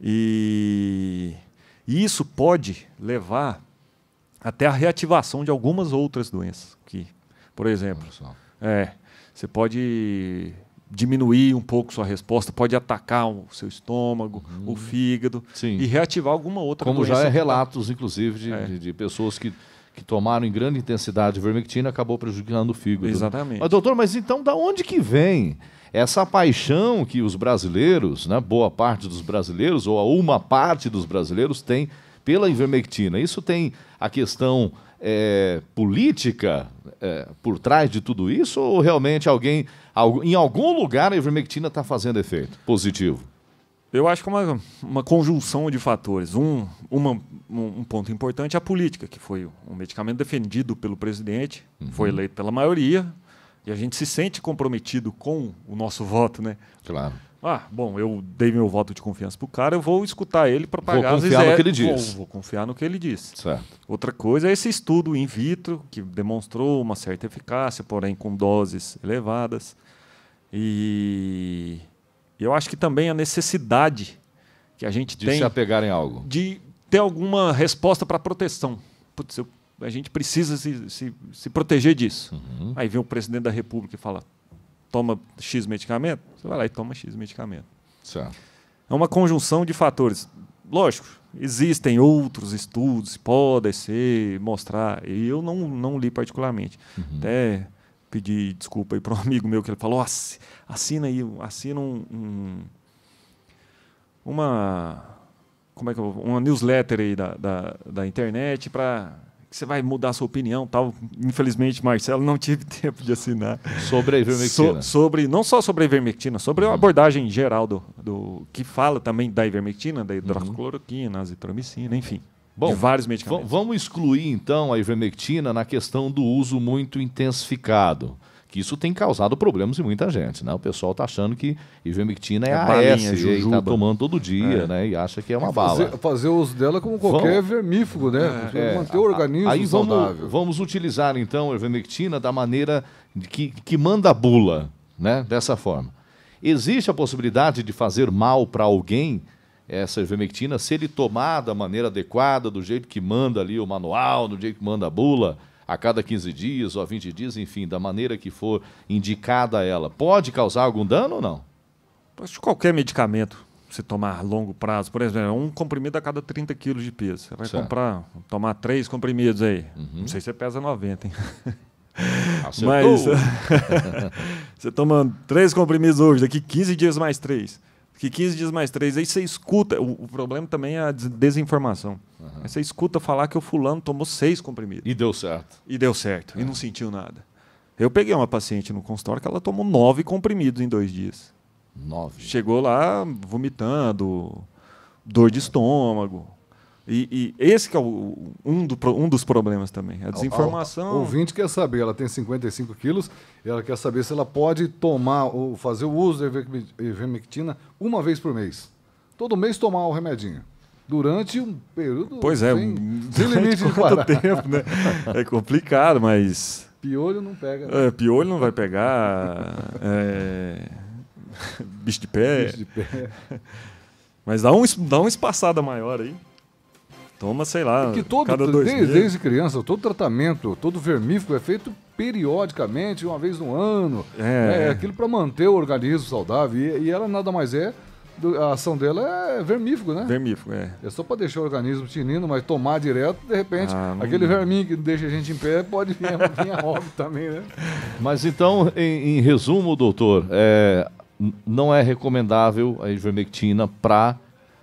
E isso pode levar até a reativação de algumas outras doenças. Por exemplo, você pode diminuir um pouco sua resposta, pode atacar o seu estômago, o fígado, e reativar alguma outra doença. Como já é relatos, inclusive, de pessoas que tomaram em grande intensidade de ivermectina, acabou prejudicando o fígado. Exatamente. Mas, doutor, então da onde que vem essa paixão que os brasileiros, né, boa parte dos brasileiros, ou uma parte dos brasileiros tem pela ivermectina? Isso tem a questão política por trás de tudo isso, ou realmente em algum lugar a ivermectina está fazendo efeito positivo? Eu acho que é uma conjunção de fatores. Um ponto importante é a política, que foi um medicamento defendido pelo presidente, foi eleito pela maioria, e a gente se sente comprometido com o nosso voto, né? Claro. Bom, eu dei meu voto de confiança para o cara, eu vou escutar ele para pagar as confiar no que ele diz. Vou confiar no que ele diz. Certo. Outra coisa é esse estudo in vitro, que demonstrou uma certa eficácia, porém com doses elevadas. E eu acho que também a necessidade que a gente tem... De se apegar em algo. De ter alguma resposta para proteção. Putz, a gente precisa se proteger disso. Aí vem o presidente da República e fala... Toma X medicamento, você vai lá e toma X medicamento. Certo. É uma conjunção de fatores. Lógico, existem outros estudos, podem mostrar, e eu não li particularmente. Até pedi desculpa aí para um amigo meu que ele falou, assina uma newsletter aí da internet para... que você vai mudar a sua opinião, tal. Infelizmente, Marcelo, não tive tempo de assinar. Sobre a ivermectina. Não só sobre a ivermectina, sobre a abordagem geral que fala também da ivermectina, da hidroxicloroquina, azitromicina, enfim, de vários medicamentos. Vamos excluir, então, a ivermectina na questão do uso muito intensificado, que isso tem causado problemas em muita gente, né? O pessoal está achando que ivermectina é AS, e está tomando todo dia, né? E acha que é uma bala. Fazer uso dela como qualquer vermífugo, né? Manter o organismo aí saudável. Vamos utilizar, então, a ivermectina da maneira que manda a bula, né? Dessa forma. Existe a possibilidade de fazer mal para alguém essa ivermectina, se ele tomar da maneira adequada, do jeito que manda ali o manual, do jeito que manda a bula, a cada 15 dias ou a 20 dias, enfim, da maneira que for indicada ela, pode causar algum dano ou não? Acho que qualquer medicamento você tomar a longo prazo, por exemplo, um comprimido a cada 30 quilos de peso. Você vai tomar 3 comprimidos aí. Não sei se você pesa 90, hein? Acertou. Mas você toma 3 comprimidos hoje, daqui 15 dias mais 3. Daqui 15 dias mais 3. Aí você escuta. O problema também é a desinformação. Aí você escuta falar que o fulano tomou 6 comprimidos. E deu certo. E deu certo. E não sentiu nada. Eu peguei uma paciente no consultório que ela tomou 9 comprimidos em 2 dias. 9. Chegou lá vomitando, dor de estômago. E esse que é um dos problemas também, a desinformação. O ouvinte quer saber, ela tem 55 quilos, e ela quer saber se ela pode tomar ou fazer o uso da ivermectina uma vez por mês. Todo mês tomar o remedinho. Durante um período pois é, sem limite de quanto parar. tempo, né? É complicado, mas... Piolho não pega. Né? Piolho não vai pegar. Bicho de pé. Bicho de pé. Mas dá uma espaçada maior aí. Toma, sei lá, que cada 2 meses. Desde criança, todo tratamento, todo vermífugo é feito periodicamente, uma vez no ano. É aquilo para manter o organismo saudável. E ela nada mais é, a ação dela é vermífugo, né? Vermífugo, é. É só para deixar o organismo tinindo, mas tomar direto, de repente, aquele verminho que deixa a gente em pé pode vir a óbito também, né? Mas então, em resumo, doutor, não é recomendável a ivermectina para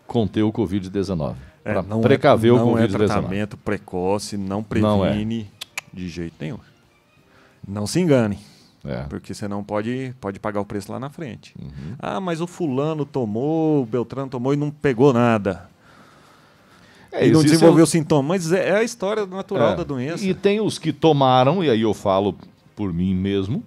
conter o Covid-19. Para precaver o Covid-19. Não é tratamento precoce, não previne de jeito nenhum. Não se engane. Porque senão pode pagar o preço lá na frente. Mas o fulano tomou, o Beltrano tomou e não pegou nada. E não desenvolveu sintoma. Mas é a história natural da doença. E tem os que tomaram, e aí eu falo por mim mesmo,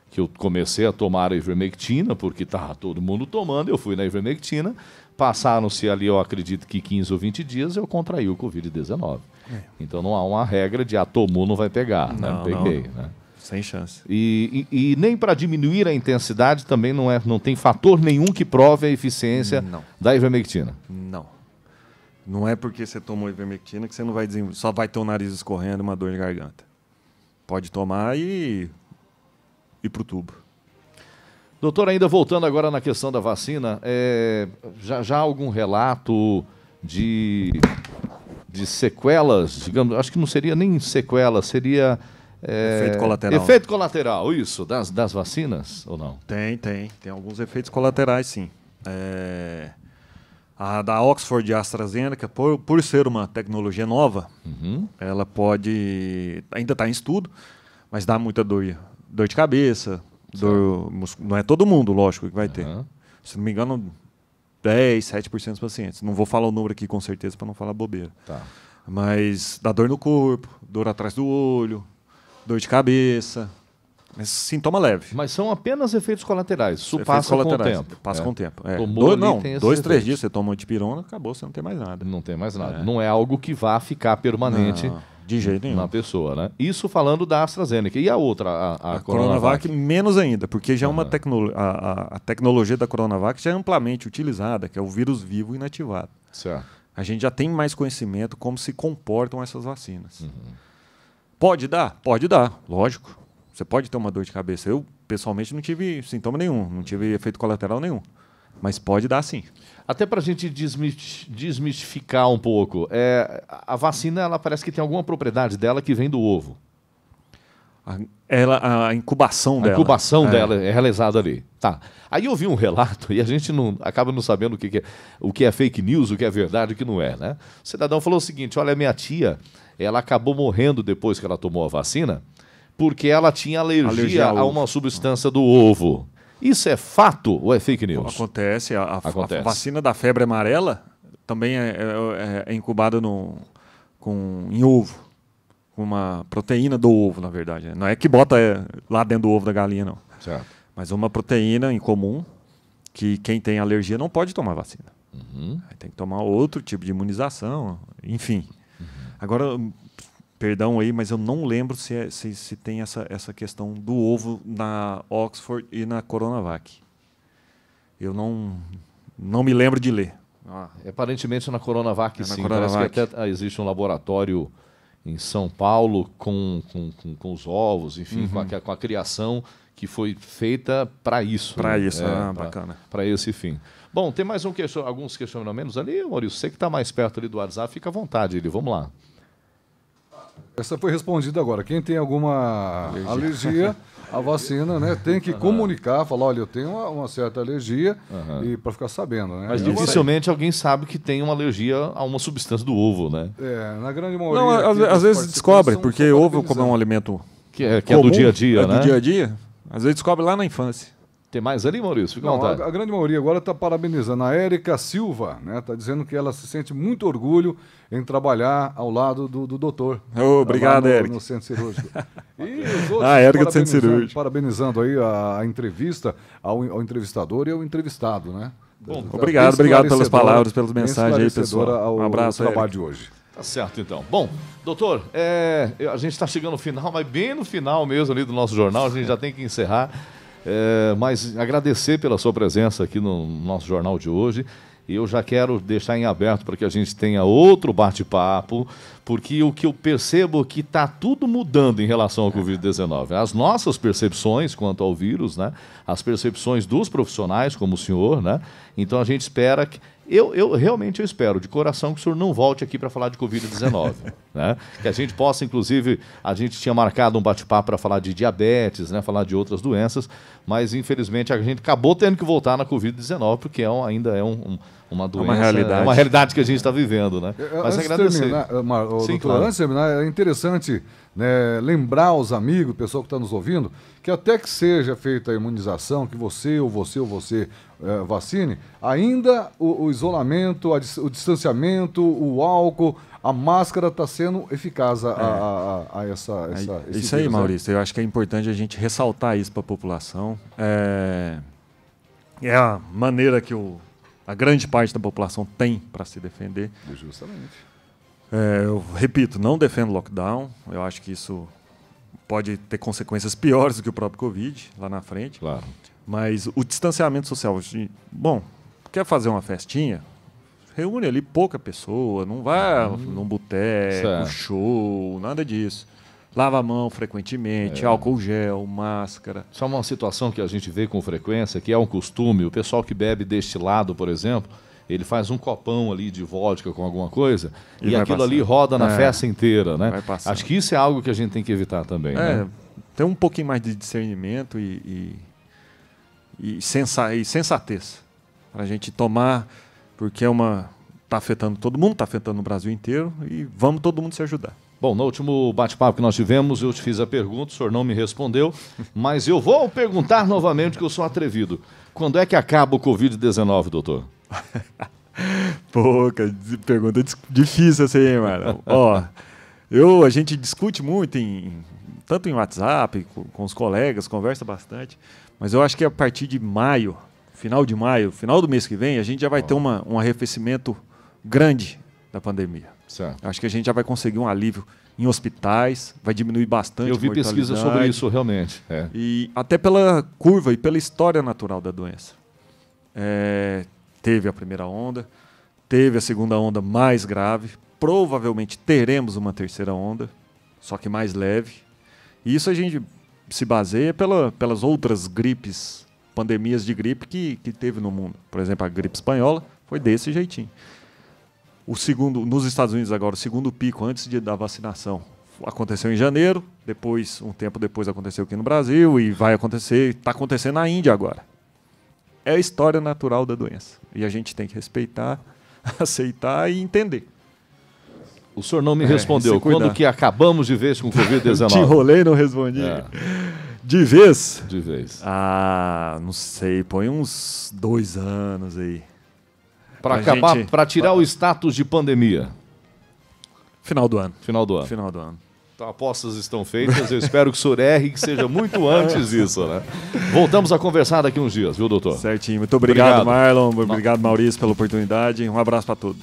que eu comecei a tomar a ivermectina, porque estava todo mundo tomando, eu fui na ivermectina, passaram-se ali, eu acredito que 15 ou 20 dias, eu contraí o Covid-19. Então não há uma regra de tomou, não vai pegar. Não peguei, né? Sem chance. E nem para diminuir a intensidade também não tem fator nenhum que prove a eficiência da ivermectina. Não. Não é porque você tomou ivermectina que você não vai só vai ter o nariz escorrendo e uma dor de garganta. Pode tomar e ir para o tubo. Doutor, ainda voltando agora na questão da vacina, já há algum relato de sequelas, digamos, acho que não seria nem sequela, seria... efeito colateral. Efeito colateral, isso, das vacinas ou não? Tem alguns efeitos colaterais, sim. A da Oxford e AstraZeneca, por ser uma tecnologia nova, ela pode... Ainda está em estudo, mas dá muita dor de cabeça, não é todo mundo, lógico, que vai ter. Se não me engano, 7% dos pacientes. Não vou falar o número aqui com certeza para não falar bobeira. Mas dá dor no corpo, dor atrás do olho, dor de cabeça, mas sintoma leve. Mas são apenas efeitos colaterais. Isso passa com o tempo. Passa com o tempo. Tomou 2, 3 dias você toma dipirona, acabou, você não tem mais nada. Não tem mais nada. Não é algo que vá ficar permanente de jeito nenhum na pessoa, né? Isso falando da AstraZeneca. E a outra, a Coronavac? Menos ainda, porque já é uma a tecnologia da Coronavac já é amplamente utilizada, que é o vírus vivo inativado. Certo. A gente já tem mais conhecimento como se comportam essas vacinas. Pode dar? Pode dar, lógico. Você pode ter uma dor de cabeça. Eu, pessoalmente, não tive sintoma nenhum, não tive efeito colateral nenhum. Mas pode dar, sim. Até para a gente desmistificar um pouco, a vacina, ela parece que tem alguma propriedade dela que vem do ovo. A incubação dela. A incubação dela é realizada ali. Tá. Aí eu vi um relato, e a gente acaba não sabendo o que é fake news, o que é verdade e o que não é, né? O cidadão falou o seguinte, olha, minha tia, ela acabou morrendo depois que ela tomou a vacina, porque ela tinha alergia a uma substância do ovo. Isso é fato ou é fake news? Acontece. A vacina da febre amarela também é incubada em ovo. Com uma proteína do ovo, na verdade. Não é que bota lá dentro do ovo da galinha, não. Certo. Mas uma proteína em comum que quem tem alergia não pode tomar vacina. Aí tem que tomar outro tipo de imunização, enfim. Agora... Perdão aí, mas eu não lembro se tem essa questão do ovo na Oxford e na Coronavac. Eu não me lembro de ler. Aparentemente na Coronavac sim. Coronavac. Parece que até existe um laboratório em São Paulo com os ovos, enfim, com a criação que foi feita para isso. Para isso, bacana. Para esse fim. Bom, tem mais alguns questionamentos ali, Maurício. Você que está mais perto ali do WhatsApp, fica à vontade, ele. Vamos lá. Essa foi respondida agora. Quem tem alguma alergia à vacina, né, tem que comunicar, falar, olha, eu tenho uma certa alergia, e para ficar sabendo, né? Mas dificilmente alguém sabe que tem uma alergia a uma substância do ovo, né? Na grande maioria. Não, às vezes descobre, porque ovo como é um alimento que é do dia a dia, né? Do dia a dia. Às vezes descobre lá na infância. Tem mais ali, Maurício? Fica à vontade. A grande maioria agora está parabenizando. A Érica Silva, né? Está dizendo que ela se sente muito orgulho em trabalhar ao lado do doutor. Obrigado, Érica. No centro cirúrgico. E os outros Érica do centro cirúrgico. Parabenizando aí a entrevista ao entrevistador e ao entrevistado, né? Bom, obrigado pelas palavras, pelas mensagens aí, pessoal. Um abraço, trabalho de hoje. Tá certo, então. Bom, doutor, a gente está chegando no final, mas bem no final mesmo ali do nosso jornal, a gente já tem que encerrar. Mas agradecer pela sua presença aqui no nosso jornal de hoje. E eu já quero deixar em aberto para que a gente tenha outro bate-papo, porque o que eu percebo é que está tudo mudando em relação ao Covid-19. As nossas percepções quanto ao vírus, né? As percepções dos profissionais, como o senhor, né? Então a gente espera que... Eu realmente espero, de coração, que o senhor não volte aqui para falar de Covid-19. Né? Que a gente possa, inclusive, a gente tinha marcado um bate-papo para falar de diabetes, né? Falar de outras doenças, mas infelizmente a gente acabou tendo que voltar na Covid-19, porque ainda é uma doença, realidade. É uma realidade que a gente está vivendo. Né? Mas agradecer. Sim, claro. Antes de terminar, é interessante, né, lembrar aos amigos, o pessoal que está nos ouvindo, que até que seja feita a imunização, que você vacine, ainda o isolamento, o distanciamento, o álcool, a máscara está sendo eficaz a esse isso aí, vírus, Maurício. Eu acho que é importante a gente ressaltar isso para a população. É a maneira que a grande parte da população tem para se defender. Justamente. Eu repito, não defendo lockdown. Eu acho que isso pode ter consequências piores do que o próprio Covid lá na frente. Claro. Mas o distanciamento social, bom, quer fazer uma festinha? Reúne ali pouca pessoa, não vai num boteco, show, nada disso. Lava a mão frequentemente, álcool gel, máscara. Só uma situação que a gente vê com frequência, que é um costume, o pessoal que bebe destilado, por exemplo, ele faz um copão ali de vodka com alguma coisa e aquilo ali roda na festa inteira, né? Acho que isso é algo que a gente tem que evitar também, né? Tem um pouquinho mais de discernimento e sensatez para a gente tomar, porque está afetando todo mundo, está afetando o Brasil inteiro e vamos todo mundo se ajudar. Bom, no último bate-papo que nós tivemos, eu te fiz a pergunta, o senhor não me respondeu, mas eu vou perguntar novamente, que eu sou atrevido. Quando é que acaba o Covid-19, doutor? Pô, cara, pergunta difícil essa aí, mano. A gente discute muito, tanto em WhatsApp, com os colegas, conversa bastante, mas eu acho que a partir de maio, final do mês que vem, a gente já vai ter um arrefecimento grande da pandemia. Certo. Acho que a gente já vai conseguir um alívio em hospitais, vai diminuir bastante a mortalidade. Eu vi pesquisa sobre isso, realmente. E até pela curva e pela história natural da doença. Teve a primeira onda, teve a segunda onda mais grave, provavelmente teremos uma terceira onda, só que mais leve. E isso a gente se baseia pelas outras gripes, pandemias de gripe que teve no mundo. Por exemplo, a gripe espanhola foi desse jeitinho. Nos Estados Unidos agora, o segundo pico antes da vacinação aconteceu em janeiro, um tempo depois aconteceu aqui no Brasil e está acontecendo na Índia agora. É a história natural da doença. E a gente tem que respeitar, aceitar e entender. O senhor não me respondeu. Quando que acabamos de vez com o Covid-19? Te enrolei e não respondi. De vez? De vez. Não sei. Põe uns 2 anos aí. Para tirar o status de pandemia. Final do ano. Final do ano. Final do ano. Então, apostas estão feitas. Eu espero que o senhor erre e que seja muito antes disso, né? Voltamos a conversar daqui uns dias, viu, doutor? Certinho. Muito obrigado, Marlon. Obrigado, Maurício, pela oportunidade. Um abraço para todos.